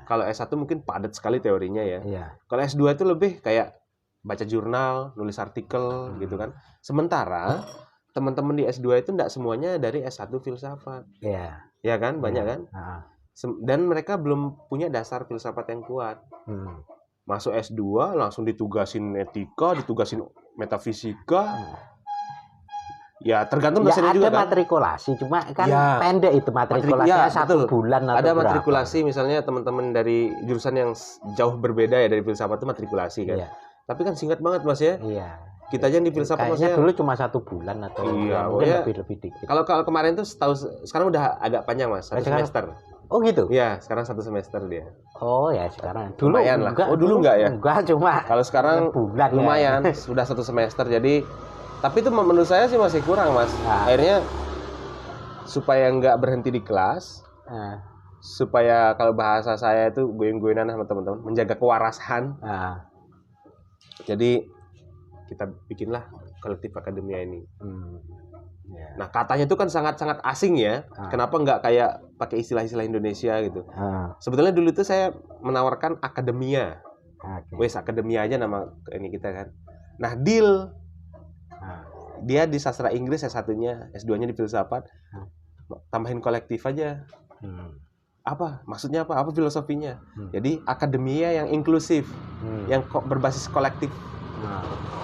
Kalau S1 mungkin padat sekali teorinya ya. Kalau S2 itu lebih kayak baca jurnal, nulis artikel gitu kan. Sementara teman-teman di S2 itu enggak semuanya dari S1 filsafat. Ya kan, banyak kan? Dan mereka belum punya dasar filsafat yang kuat. Masuk S2 langsung ditugasin etika, ditugasin metafisika. Ya tergantung dosennya juga kan. Ada matrikulasi, cuma kan pendek itu matrikulasinya 1 bulan atau ada berapa. Matrikulasi misalnya teman-teman dari jurusan yang jauh berbeda ya dari filsafat itu matrikulasi kan. Tapi kan singkat banget Mas ya. Kita aja yang di filsafat Maksudnya dulu cuma 1 bulan atau mungkin lebih dikit. Kalau kemarin tuh sekarang udah agak panjang Mas, 1 semester. Oh gitu? Iya, sekarang 1 semester dia. Oh ya sekarang. Dulu lumayan lah. Dulu enggak ya? Enggak, cuma kalau sekarang bulan lumayan, sudah 1 semester. Jadi tapi itu menurut saya sih masih kurang Mas. Akhirnya supaya nggak berhenti di kelas, supaya kalau bahasa saya itu goyang-goyangan sama teman-teman, menjaga kewarasan. Jadi kita bikinlah Kolektif Akademia ini. Nah katanya itu kan sangat-sangat asing ya. Kenapa nggak kayak pakai istilah-istilah Indonesia gitu? Sebetulnya dulu itu saya menawarkan akademia. Wes akademia aja nama ini kita kan. Nah deal dia di sastra Inggris S1-nya, S2-nya di filsafat. Tambahin kolektif aja. Apa? Maksudnya apa? Apa filosofinya? Jadi akademia yang inklusif, yang berbasis kolektif.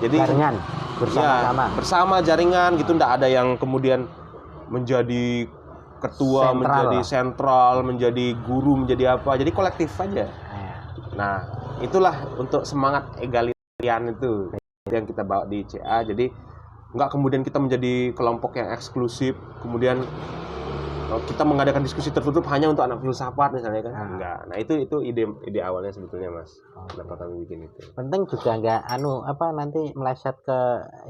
Jadi jaringan bersama jaringan gitu, enggak ada yang kemudian menjadi ketua, menjadi sentral, menjadi guru, menjadi apa. Jadi kolektif aja. Nah, itulah untuk semangat egalitarian itu yang kita bawa di CA. Jadi enggak kemudian kita menjadi kelompok yang eksklusif, kemudian kita mengadakan diskusi tertutup hanya untuk anak filsafat misalnya kan. Enggak. Nah, itu ide awalnya sebetulnya Mas. Kenapa kami bikin itu. Penting juga enggak nanti meleset ke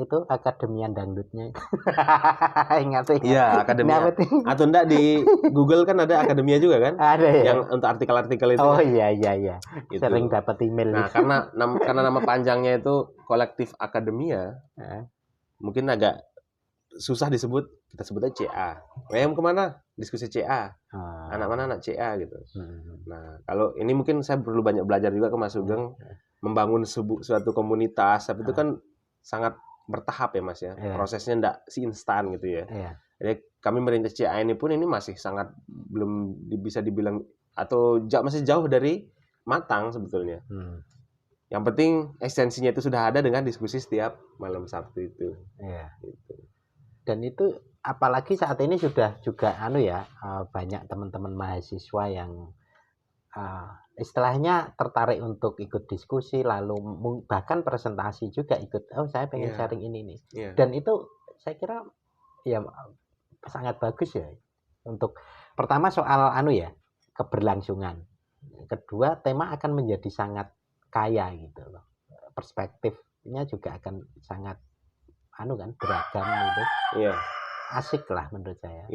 itu akademian dangdutnya. Ingat iya, akademia. Atau enggak di Google kan ada akademia juga kan? Ada ya. Yang untuk artikel-artikel itu. Oh iya. Gitu. Sering dapat email. Nah, karena nama panjangnya itu Kolektif Akademia. Mungkin agak susah disebut, kita sebutnya CA. WM kemana? Diskusi CA. Anak mana anak CA gitu. Nah, kalau ini mungkin saya perlu banyak belajar juga ke Mas Sugeng, membangun suatu komunitas, tapi itu kan sangat bertahap ya Mas ya. Prosesnya enggak instan gitu ya. Jadi kami merintis CA ini pun ini masih sangat belum bisa dibilang atau masih jauh dari matang sebetulnya. Yang penting esensinya itu sudah ada dengan diskusi setiap malam Sabtu itu. Gitu. Dan itu apalagi saat ini sudah juga banyak teman-teman mahasiswa yang istilahnya tertarik untuk ikut diskusi, lalu bahkan presentasi juga ikut. Oh saya pengen sharing ini nih. Dan itu saya kira ya sangat bagus ya. Untuk pertama soal keberlangsungan. Kedua tema akan menjadi sangat kaya gitu loh. Perspektifnya juga akan sangat beragam gitu. Asik lah menurut saya.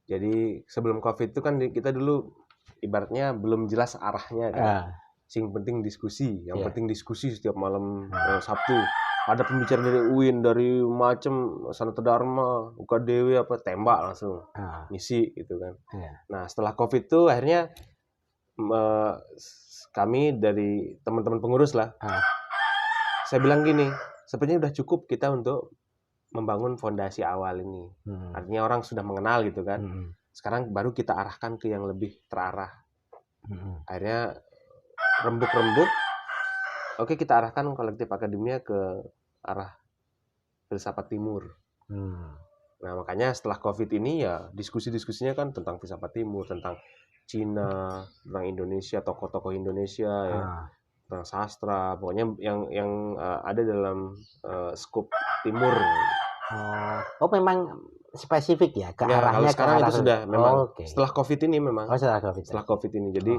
Jadi sebelum COVID itu kan kita dulu ibaratnya belum jelas arahnya kan. Sing penting diskusi, yang penting diskusi setiap malam Sabtu. Ada pembicara dari UIN, dari macam Sanata Dharma, UKDW tembak langsung. Ngisi gitu kan. Nah, setelah COVID itu akhirnya kami dari teman-teman pengurus lah. Saya bilang gini, sebenarnya udah cukup kita untuk membangun fondasi awal ini. Artinya orang sudah mengenal gitu kan. Sekarang baru kita arahkan ke yang lebih terarah. Akhirnya rembuk-rembuk. Oke, kita arahkan Kolektif Akademia ke arah filsafat timur. Nah, makanya setelah COVID ini ya diskusi-diskusinya kan tentang filsafat timur, tentang Cina, tentang Indonesia, tokoh-tokoh Indonesia ya. Tentang sastra, pokoknya yang ada dalam skop timur. Memang spesifik ya ke arahnya. Kalau sekarang itu sudah memang setelah COVID ini memang. Setelah COVID. Setelah COVID ini. Jadi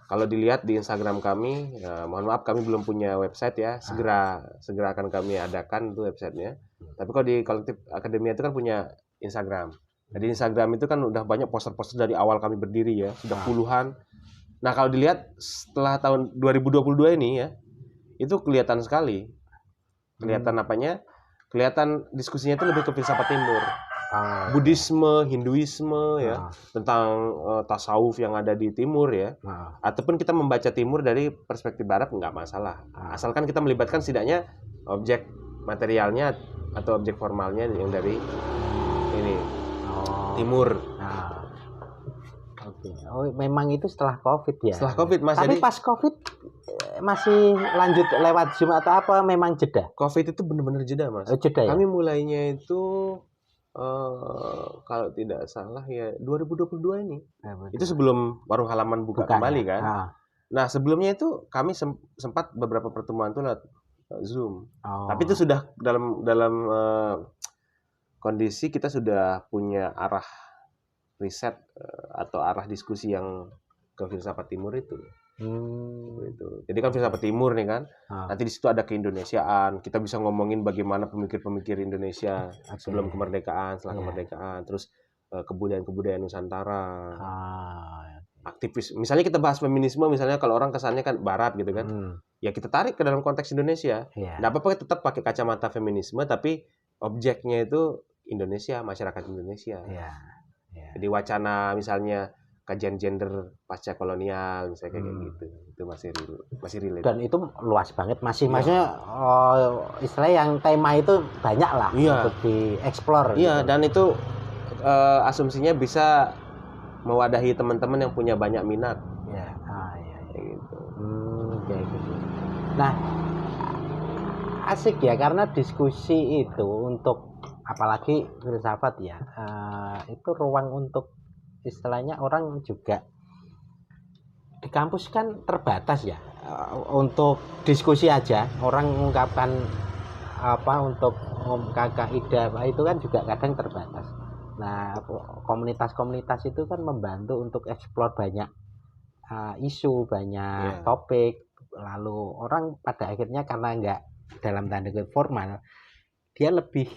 Kalau dilihat di Instagram kami, ya, mohon maaf kami belum punya website ya. Segera akan kami adakan itu websitenya. Tapi kalau di Kolektif Akademia itu kan punya Instagram. Nah, di Instagram itu kan udah banyak poster-poster dari awal kami berdiri ya, sudah puluhan. Nah, kalau dilihat setelah tahun 2022 ini ya, itu kelihatan sekali. Kelihatan apanya? Kelihatan diskusinya itu lebih ke filsafat timur. Buddhisme, Hinduisme ya, tentang tasawuf yang ada di timur ya. Ataupun kita membaca timur dari perspektif barat nggak masalah. Asalkan kita melibatkan setidaknya objek materialnya atau objek formalnya yang dari ini timur. Oke. Oh, memang itu setelah Covid ya. Setelah Covid, Mas. Tapi pas Covid masih lanjut lewat Zoom atau apa, memang jeda? Covid itu benar-benar jeda, Mas. Oh, jeda ya? Kami mulainya itu kalau tidak salah ya 2022 ini. Itu sebelum warung halaman buka kembali kan. Nah, sebelumnya itu kami sempat beberapa pertemuan itu lewat Zoom. Tapi itu sudah dalam kondisi kita sudah punya arah riset atau arah diskusi yang ke filsafat timur itu. Jadi kan filsafat timur nih kan. Nanti di situ ada keindonesiaan. Kita bisa ngomongin bagaimana pemikir-pemikir Indonesia sebelum kemerdekaan, setelah kemerdekaan, terus kebudayaan-kebudayaan Nusantara. Aktivis. Misalnya kita bahas feminisme, misalnya kalau orang kesannya kan barat gitu kan. Ya kita tarik ke dalam konteks Indonesia. Nggak apa-apa tetap pakai kacamata feminisme, tapi objeknya itu Indonesia, masyarakat Indonesia. Jadi wacana misalnya kajian gender pasca kolonial misalnya kayak gitu, itu masih relate. Dan itu luas banget, maksudnya istilah yang tema itu banyak lah untuk dieksplor. Iya, gitu. Dan itu asumsinya bisa mewadahi teman-teman yang punya banyak minat. Kayak gitu. Kayak gitu. Nah, asik ya karena diskusi itu untuk apalagi filsafat ya, itu ruang untuk istilahnya orang juga di kampus kan terbatas ya, untuk diskusi aja orang mengungkapkan untuk mengungkapkan ide itu kan juga kadang terbatas. Nah, komunitas-komunitas itu kan membantu untuk eksplor banyak isu, banyak topik, lalu orang pada akhirnya karena nggak dalam tanda kutip formal, dia lebih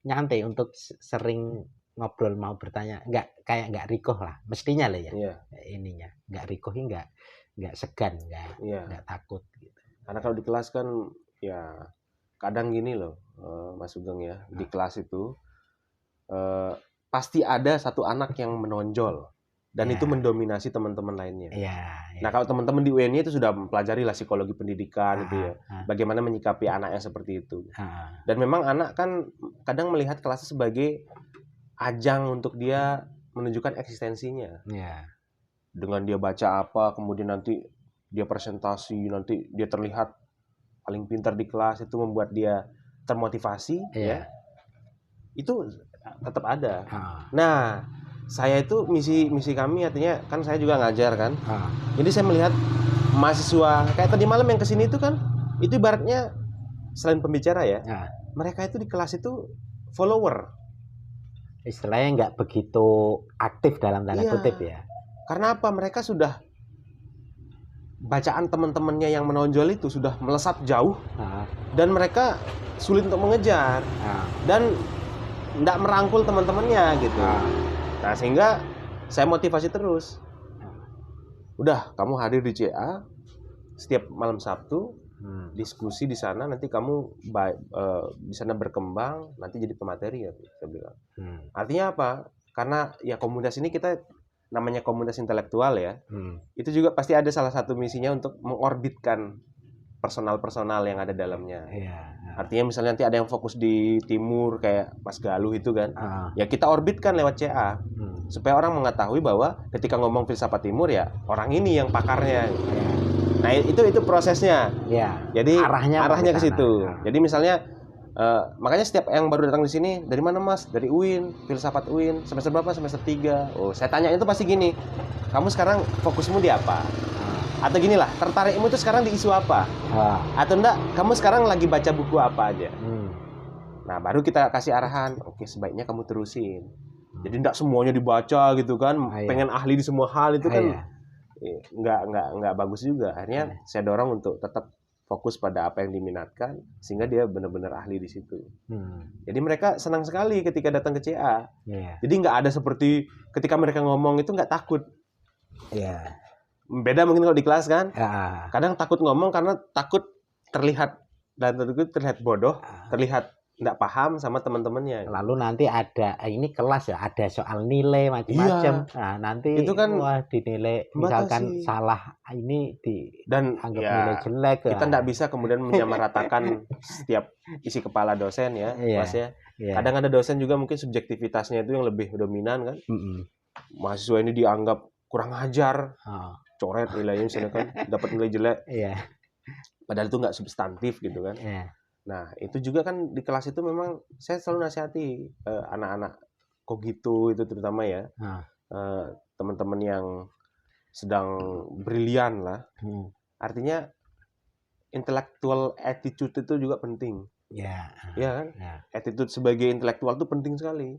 nyantai untuk sering ngobrol, mau bertanya, nggak rikoh lah mestinya lah ya. Ininya nggak rikoh, nggak segan, nggak takut gitu. Karena kalau di kelas kan ya kadang gini loh, Mas Sugeng ya, di kelas itu pasti ada satu anak yang menonjol dan itu mendominasi teman-teman lainnya. Nah, kalau teman-teman di UN itu sudah mempelajari lah psikologi pendidikan itu ya, bagaimana menyikapi anak yang seperti itu. Dan memang anak kan kadang melihat kelasnya sebagai ajang untuk dia menunjukkan eksistensinya. Dengan dia baca apa, kemudian nanti dia presentasi, nanti dia terlihat paling pintar di kelas, itu membuat dia termotivasi. Itu tetap ada. Nah, saya itu misi kami artinya kan saya juga ngajar kan. Jadi saya melihat mahasiswa kayak tadi malam yang kesini itu kan, itu ibaratnya selain pembicara ya, mereka itu di kelas itu follower. Istilahnya nggak begitu aktif dalam tanda kutip ya. Karena apa? Mereka sudah bacaan teman-temannya yang menonjol itu sudah melesat jauh dan mereka sulit untuk mengejar dan nggak merangkul teman-temannya gitu. Nah, sehingga saya motivasi terus. Udah, kamu hadir di CA setiap malam Sabtu, diskusi di sana, nanti kamu di sana berkembang, nanti jadi pemateri ya, saya bilang. Artinya apa? Karena ya komunitas ini kita namanya komunitas intelektual ya, itu juga pasti ada salah satu misinya untuk mengorbitkan personal-personal yang ada dalamnya. Artinya misalnya nanti ada yang fokus di timur kayak Mas Galuh itu kan, ya kita orbitkan lewat CA supaya orang mengetahui bahwa ketika ngomong filsafat timur ya orang ini yang pakarnya. Nah itu prosesnya. Jadi arahnya ke situ. Jadi misalnya makanya setiap yang baru datang di sini, dari mana Mas? Dari UIN, filsafat UIN, semester berapa? Semester 3. Oh, saya tanya itu pasti gini. Kamu sekarang fokusmu di apa? Atau gini lah, tertarikmu itu sekarang di isu apa? Atau enggak, kamu sekarang lagi baca buku apa aja? Nah, baru kita kasih arahan. Oke, sebaiknya kamu terusin. Jadi enggak semuanya dibaca gitu kan. Pengen ahli di semua hal itu kan. nggak bagus juga. Akhirnya saya dorong untuk tetap fokus pada apa yang diminatkan sehingga dia benar-benar ahli di situ. Jadi mereka senang sekali ketika datang ke CA. Jadi nggak ada seperti ketika mereka ngomong itu nggak takut. Beda mungkin kalau di kelas kan. Kadang takut ngomong karena takut terlihat bodoh, terlihat nggak paham sama teman-temannya. Lalu nanti ada ini kelas ya, ada soal nilai macam-macam. Nah, nanti itu kan dinilai misalkan salah ini dan anggap nilai jelek. Kita nggak bisa kemudian menyamaratakan setiap isi kepala dosen ya, Mas ya. Kadang ada dosen juga mungkin subjektivitasnya itu yang lebih dominan kan. Mahasiswa ini dianggap kurang ajar, coret nilainya misalnya kan, dapat nilai jelek. Padahal itu nggak substantif gitu kan. Nah, itu juga kan di kelas itu memang saya selalu nasihati anak-anak kogito itu terutama ya. Teman-teman yang sedang brilian lah. Artinya intellectual attitude itu juga penting. Iya kan? Attitude sebagai intelektual itu penting sekali.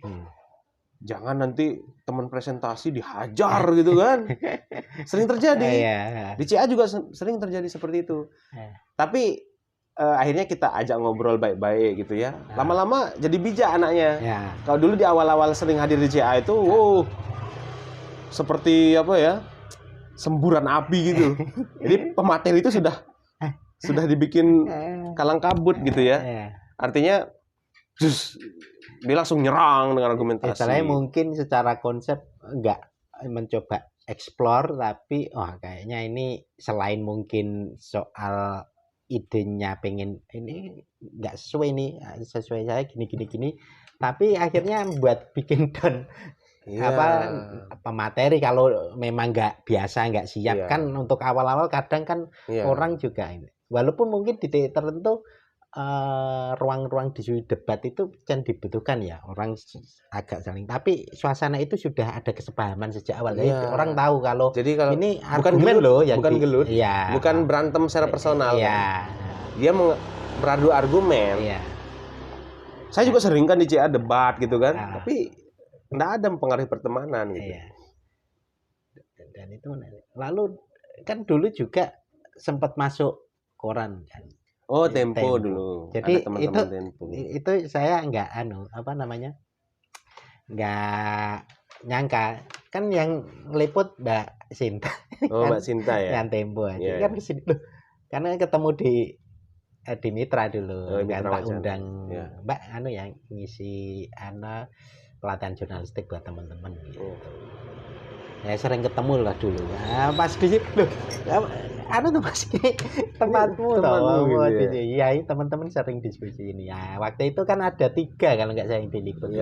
Jangan nanti teman presentasi dihajar gitu kan. Sering terjadi. Di CA juga sering terjadi seperti itu. Tapi akhirnya kita ajak ngobrol baik-baik gitu ya. Lama-lama jadi bijak anaknya. Kalau dulu di awal-awal sering hadir di CA itu, seperti apa ya, semburan api gitu. Jadi pemateri itu sudah dibikin kalang kabut gitu ya. Artinya, dia langsung nyerang dengan argumentasi. Saya mungkin secara konsep nggak mencoba explore, tapi kayaknya ini selain mungkin soal idenya pengen ini nggak sesuai nih, sesuai saya gini, tapi akhirnya buat bikin down apa materi kalau memang nggak biasa, nggak siap kan untuk awal-awal kadang kan orang juga ini walaupun mungkin di titik tertentu ruang-ruang diskusi debat itu kan dibutuhkan ya orang agak saling, tapi suasana itu sudah ada kesepahaman sejak awal. Jadi orang tahu kalau ini bukan gelut loh, yang bukan gelut, bukan berantem secara personal. Dia beradu argumen. Saya juga sering kan di CA debat gitu kan, tapi nggak ada mempengaruhi pertemanan gitu. Dan itu lalu kan dulu juga sempat masuk koran kan. Tempo dulu. Jadi ada teman-teman Tempo. Itu saya nggak nggak nyangka kan yang liput Mbak Sinta. Mbak Sinta ya. Yang Tempo aja. Kan kesini loh. Karena ketemu di Mitra dulu. Mitra undang Mbak yang ngisi pelatihan jurnalistik buat teman-teman gitu. Ya sering ketemu lah dulu. Pas di situ loh. Tuh Mas tempatmu toh. Iya, teman-teman sering diskusi ini. Ya, waktu itu kan ada 3 kalau nggak salah yang diliput.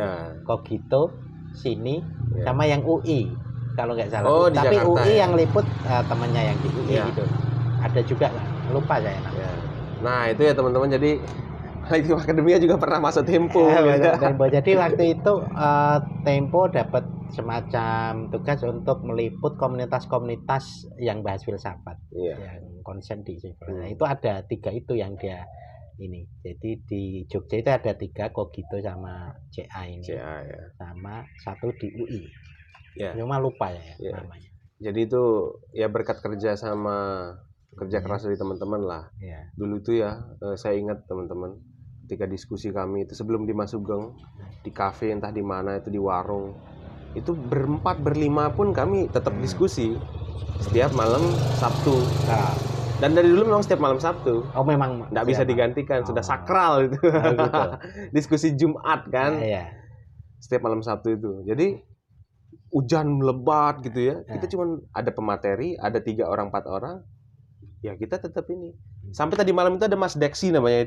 Kogito, sini, sama yang UI kalau nggak salah. Tapi Jakarta, UI yang liput temannya yang di UI gitu. Ada juga lupa saya namanya. Nah, itu ya teman-teman, jadi Hikmah Akademia juga pernah masuk Tempo. Tempo. Jadi waktu itu Tempo dapat semacam tugas untuk meliput komunitas-komunitas yang bahas filsafat, yang konsen di situ. Nah, itu ada 3 itu yang dia ini. Jadi di Jogja itu ada 3, Kogito sama CA ini. Sama 1 di UI. Cuma lupa ya namanya. Jadi itu ya berkat kerja keras dari teman-teman lah. Dulu itu saya ingat teman-teman, ketika diskusi kami itu sebelum di Masugeng, di kafe entah di mana itu, di warung, itu berempat berlima pun kami tetap diskusi setiap malam Sabtu. Dan dari dulu memang setiap malam Sabtu. Memang nggak bisa digantikan, sudah sakral itu. Gitu. Diskusi Jumat kan. Setiap malam Sabtu itu. Jadi hujan lebat gitu ya. Kita cuma ada pemateri, ada 3 orang 4 orang. Ya kita tetap ini. Sampai tadi malam itu ada Mas Deksi namanya.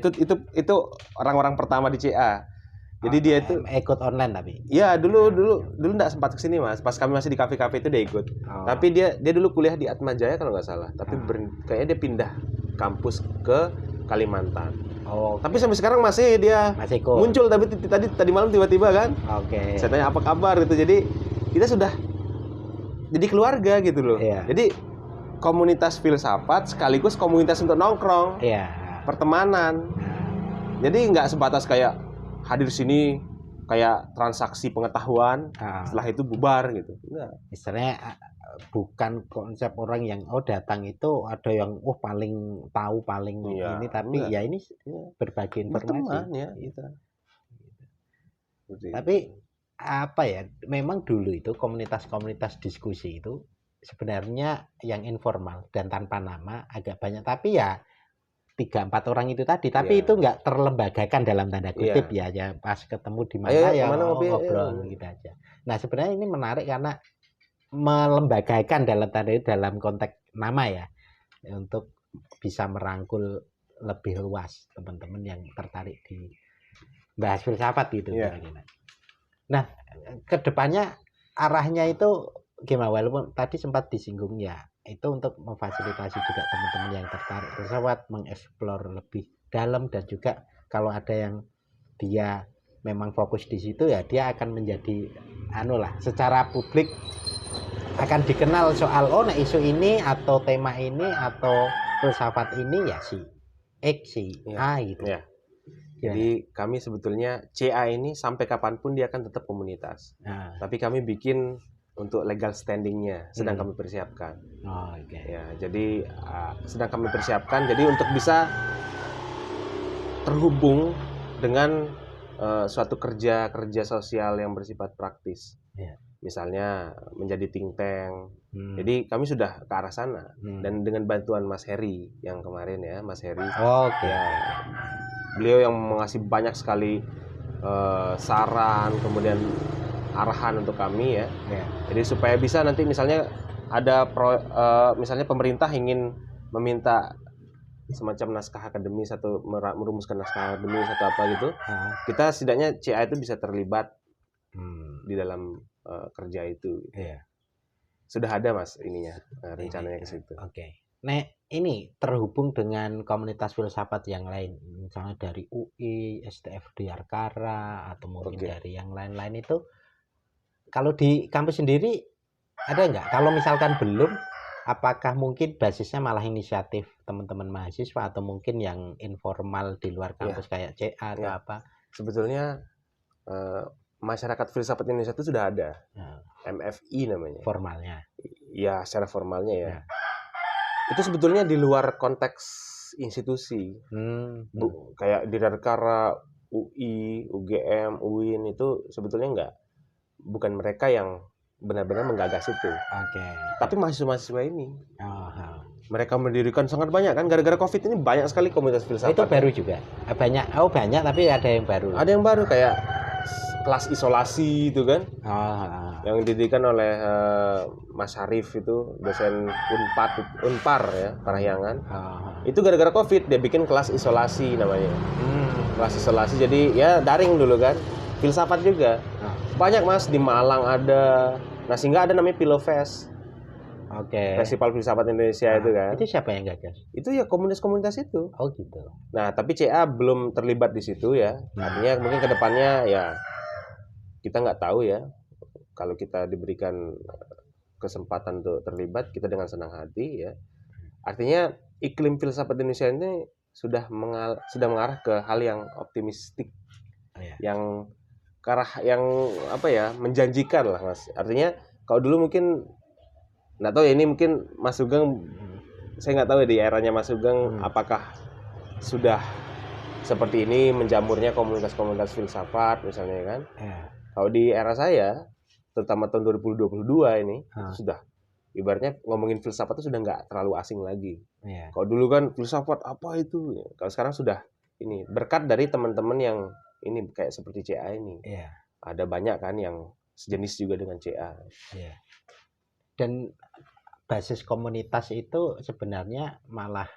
Itu orang-orang pertama di CA. Jadi dia itu ikut online tapi. Iya, dulu enggak sempat kesini Mas. Pas kami masih di kafe-kafe itu dia ikut. Tapi dia dulu kuliah di Atmajaya kalau nggak salah. Tapi kayaknya dia pindah kampus ke Kalimantan. Tapi sampai sekarang masih ikut. Muncul, tapi tadi malam tiba-tiba kan. Saya tanya apa kabar gitu. Jadi kita sudah jadi keluarga gitu loh. Jadi komunitas filsafat sekaligus komunitas untuk nongkrong. Pertemanan. Jadi nggak sebatas kayak hadir sini kayak transaksi pengetahuan, setelah itu bubar gitu. Enggak. Istilahnya bukan konsep orang yang datang itu ada yang paling tahu paling ini, tapi ya ini berbagi informasi. Berteman ya gitu. Tapi apa ya, memang dulu itu komunitas-komunitas diskusi itu sebenarnya yang informal dan tanpa nama agak banyak, tapi ya 3-4 orang itu tadi, tapi itu nggak terlembagakan dalam tanda kutip ya pas ketemu di mana ya ngobrol gitu aja. Nah sebenarnya ini menarik karena melembagakan dalam konteks nama ya, untuk bisa merangkul lebih luas teman-teman yang tertarik di bahas filsafat gitu. Nah kedepannya arahnya itu gimana, walaupun tadi sempat disinggung ya, itu untuk memfasilitasi juga teman-teman yang tertarik filsafat mengeksplor lebih dalam, dan juga kalau ada yang dia memang fokus di situ ya dia akan menjadi secara publik akan dikenal soal isu ini atau tema ini atau filsafat ini ya si X si A gitu. Ya. Jadi kami sebetulnya CA ini sampai kapanpun dia akan tetap komunitas. Tapi kami bikin untuk legal standingnya sedang kami persiapkan. Ya, jadi sedang kami persiapkan. Jadi untuk bisa terhubung dengan suatu kerja sosial yang bersifat praktis. Misalnya menjadi think tank. Jadi kami sudah ke arah sana. Dan dengan bantuan Mas Heri yang kemarin ya, Mas Heri. Ya, beliau yang mengasih banyak sekali saran, kemudian arahan untuk kami ya. Jadi supaya bisa nanti misalnya ada misalnya pemerintah ingin meminta semacam naskah akademis atau merumuskan naskah akademis atau apa gitu, kita setidaknya CA itu bisa terlibat di dalam kerja itu. Sudah ada Mas ininya, rencananya ke situ. Nah ini terhubung dengan komunitas filsafat yang lain, misalnya dari UI, STF Diarkara, atau mungkin dari yang lain-lain itu. Kalau di kampus sendiri ada nggak? Kalau misalkan belum, apakah mungkin basisnya malah inisiatif teman-teman mahasiswa atau mungkin yang informal di luar kampus kayak CA atau apa? Sebetulnya masyarakat filsafat Indonesia itu sudah ada, MFI namanya. Formalnya? Ya, secara formalnya ya. Itu sebetulnya di luar konteks institusi, kayak Diarkara, UI, UGM, UIN itu sebetulnya bukan mereka yang benar-benar menggagas itu. Tapi mahasiswa-mahasiswa ini, mereka mendirikan sangat banyak kan, gara-gara COVID ini banyak sekali komunitas filsafat. Itu baru juga? Banyak, tapi ada yang baru. Ada yang baru kayak kelas isolasi itu kan, yang didirikan oleh Mas Harif itu, dosen Unpar ya, Parahyangan. Itu gara-gara COVID dia bikin kelas isolasi namanya. Kelas isolasi, jadi ya daring dulu kan. Filsafat juga banyak Mas, di Malang ada. Nah sehingga ada namanya Pilofest, Festival Filsafat Indonesia itu kan. Itu siapa yang gagas? Itu ya komunitas-komunitas itu. Gitu. Nah tapi CA belum terlibat di situ ya. Artinya mungkin kedepannya ya kita nggak tahu ya. Kalau kita diberikan kesempatan untuk terlibat, kita dengan senang hati ya. Artinya iklim filsafat Indonesia ini sudah mengarah ke hal yang optimistik, yang menjanjikan lah Mas. Artinya kalau dulu mungkin nggak tahu ya, ini mungkin Mas Sugeng, saya nggak tahu ya di eranya Mas Sugeng apakah sudah seperti ini menjamurnya komunitas-komunitas filsafat misalnya kan. Kalau di era saya, terutama tahun 2022 ini, sudah ibaratnya ngomongin filsafat itu sudah nggak terlalu asing lagi. Kalau dulu kan filsafat apa itu, kalau sekarang sudah ini berkat dari teman-teman yang ini kayak seperti CA ini. Ada banyak kan yang sejenis juga dengan CA. Dan basis komunitas itu sebenarnya malah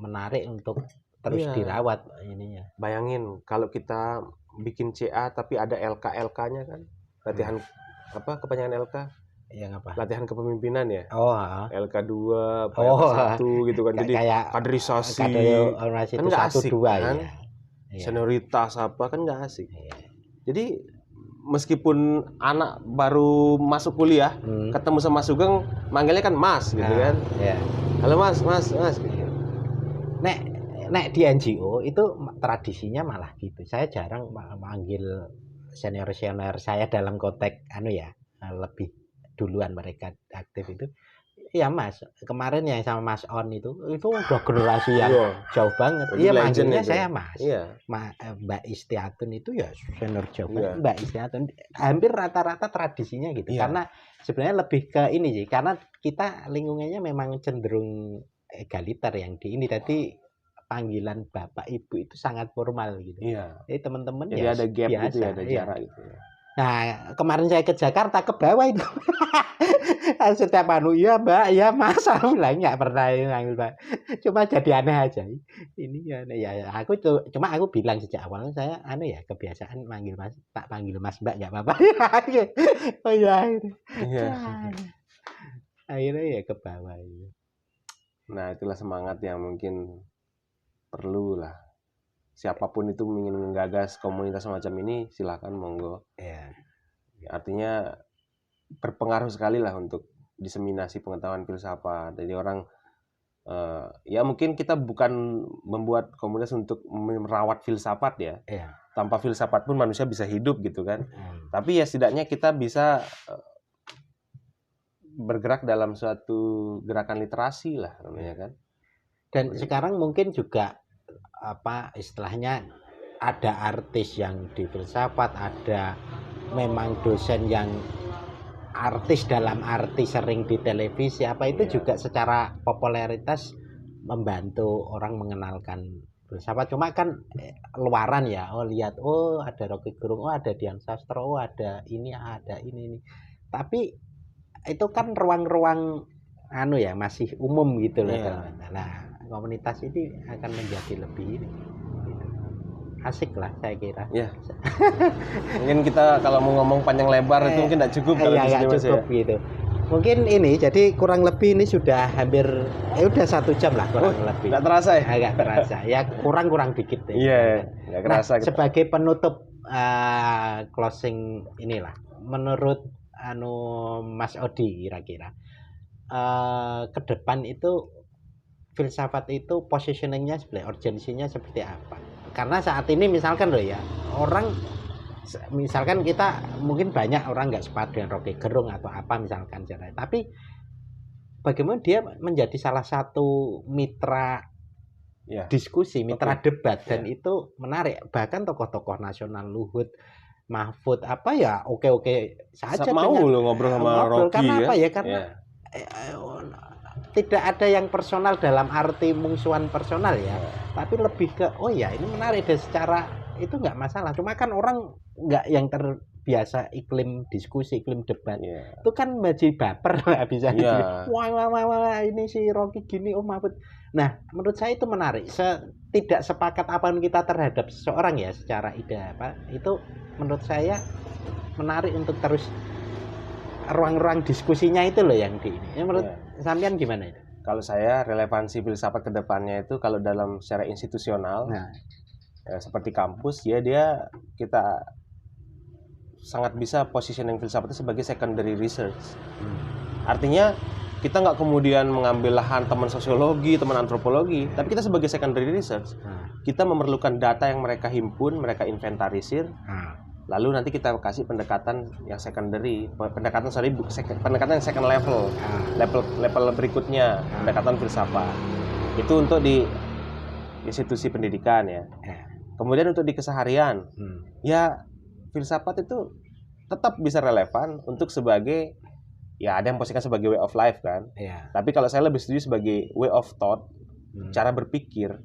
menarik untuk terus dirawat ininya. Bayangin kalau kita bikin CA tapi ada LK-nya kan. Latihan kepanjangan LK? Yang apa? Latihan kepemimpinan ya. LK2, LK1 gitu kan. Jadi kaderisasi. Kan nggak asik kan. Senioritas apa kan nggak asik. Jadi meskipun anak baru masuk kuliah, ketemu sama Sugeng, manggilnya kan Mas gitu kan. Halo Mas gitu. Nek di NGO itu tradisinya malah gitu. Saya jarang manggil senior saya dalam konteks lebih duluan mereka aktif itu. Iya Mas, kemarin yang sama Mas On itu udah generasi yang jauh banget. Iya manggilnya saya Mas. Iya. Mbak Istiatun itu ya senior jauh banget. Mbak Istiatun hampir rata-rata tradisinya gitu. Karena sebenarnya lebih ke ini sih, karena kita lingkungannya memang cenderung egaliter yang di ini. Tadi panggilan Bapak Ibu itu sangat formal gitu. Iya. Jadi teman-teman ya ada gap biasa, gitu ya, ada jarak gitu ya. Nah, kemarin saya ke Jakarta ke bawah itu. Setiap ya Mbak, ya Mas, aku bilang nggak pernah manggil Mbak. Cuma jadi aneh aja. Ini ya aku tuh cuma aku bilang sejak awal saya kebiasaan manggil Mas, tak panggil Mas Mbak nggak apa-apa. Oh ya akhirnya ya ke bawah. Nah, itulah semangat yang mungkin perlu lah. Siapapun itu ingin menggagas komunitas semacam ini, silakan monggo. Ya. Artinya berpengaruh sekali lah untuk diseminasi pengetahuan filsafat. Jadi orang ya mungkin kita bukan membuat komunitas untuk merawat filsafat ya. Tanpa filsafat pun manusia bisa hidup gitu kan. Tapi ya setidaknya kita bisa bergerak dalam suatu gerakan literasi lah namanya kan. Dan sekarang mungkin juga istilahnya ada artis yang di filsafat, ada memang dosen yang artis dalam arti sering di televisi itu juga secara popularitas membantu orang mengenalkan filsafat. Cuma kan luaran ya, lihat ada Rocky Gerung, ada Dian Sastro, ada ini. Tapi itu kan ruang-ruang masih umum gitu loh. Nah, komunitas ini akan menjadi lebih asik lah saya kira. Ya. Mungkin kita kalau mau ngomong panjang lebar itu mungkin tidak cukup kalau di sini cukup ya. Gitu. Mungkin ini jadi kurang lebih ini sudah hampir udah 1 jam lah kurang lebih. Nggak terasa ya? Nggak terasa. Ya kurang dikit ya. Iya, nggak kerasa. Nah, sebagai penutup closing inilah menurut Mas Odi kira-kira ke depan itu filsafat itu positioningnya sebenarnya urgensinya seperti apa? Karena saat ini misalkan orang misalkan kita mungkin banyak orang nggak sepakat dengan Rocky Gerung atau apa misalkan, tapi bagaimana dia menjadi salah satu mitra diskusi, mitra debat dan itu menarik. Bahkan tokoh-tokoh nasional Luhut, Mahfud oke saja mau lo ngobrol sama Rocky karena karena tidak ada yang personal dalam arti mungsuhan personal tapi lebih ke ini menarik dan secara itu nggak masalah. Cuma kan orang nggak yang terbiasa iklim diskusi, iklim debat itu kan baji baper nggak bisa wah ini si Rocky gini Mahfud. Nah menurut saya itu menarik. Tidak sepakat apapun kita terhadap seseorang secara ide itu menurut saya menarik untuk terus ruang-ruang diskusinya itu loh yang di ini. Menurut sampean gimana itu? Kalau saya relevansi filsafat ke depannya itu kalau dalam secara institusional seperti kampus dia kita sangat bisa positioning filsafat itu sebagai secondary research. Artinya kita nggak kemudian mengambil lahan teman sosiologi, teman antropologi, tapi kita sebagai secondary research. Kita memerlukan data yang mereka himpun, mereka inventarisir. Lalu nanti kita kasih pendekatan yang secondary, pendekatan yang second level berikutnya, pendekatan filsafat. Itu untuk di institusi pendidikan Kemudian untuk di keseharian, filsafat itu tetap bisa relevan untuk sebagai ada yang posisikan sebagai way of life kan. Tapi kalau saya lebih setuju sebagai way of thought, cara berpikir.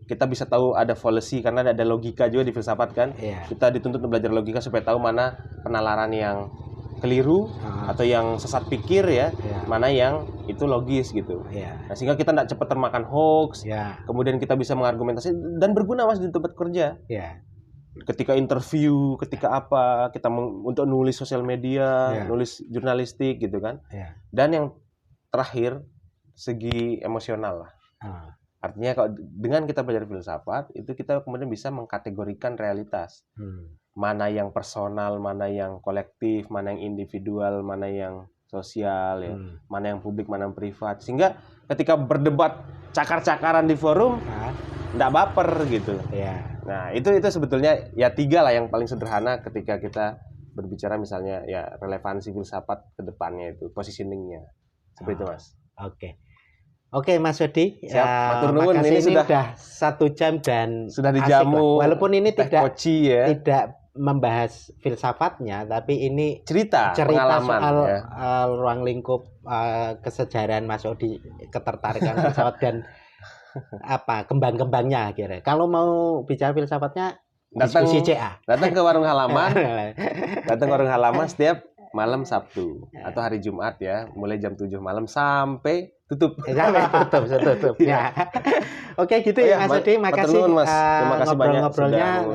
Kita bisa tahu ada fallacy karena ada logika juga di filsafat kan. Kita dituntut untuk belajar logika supaya tahu mana penalaran yang keliru atau yang sesat pikir mana yang itu logis gitu. Nah, sehingga kita tidak cepat termakan hoax. Kemudian kita bisa mengargumentasi dan berguna Mas di tempat kerja. Ketika interview, ketika apa kita untuk nulis sosial media, nulis jurnalistik gitu kan. Dan yang terakhir segi emosional lah. Artinya kalau dengan kita belajar filsafat itu kita kemudian bisa mengkategorikan realitas. Mana yang personal, mana yang kolektif, mana yang individual, mana yang sosial mana yang publik, mana yang privat. Sehingga ketika berdebat cakar-cakaran di forum nggak baper gitu. Ya. Nah, itu sebetulnya ya 3 lah yang paling sederhana ketika kita berbicara misalnya ya relevansi filsafat ke depannya itu, positioningnya. Seperti itu, Mas. Oke. Oke, Mas Wedi. Siap, matur nuwun. Ini sudah 1 jam dan sudah dijamu. Walaupun ini tidak ya. tidak membahas filsafatnya, tapi ini cerita pengalaman soal ya. Ruang lingkup kesejarahan Mas Wedi, ketertarikan filsafat dan kembang-kembangnya akhirnya. Kalau mau bicara filsafatnya, diskusi CA. Datang ke warung halaman. Datang ke warung halaman setiap malam Sabtu atau hari Jumat ya, mulai jam 7 malam sampai tutup. Sampai tutup. Ya. Oke, gitu ya Mas Wedi. Makasih Mas. Terima kasih banyak ngobrol-ngobrolnya.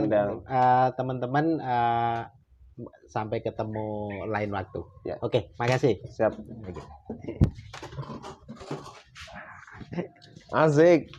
Teman-teman, sampai ketemu lain waktu. Ya. Oke, makasih. Siap. Asik.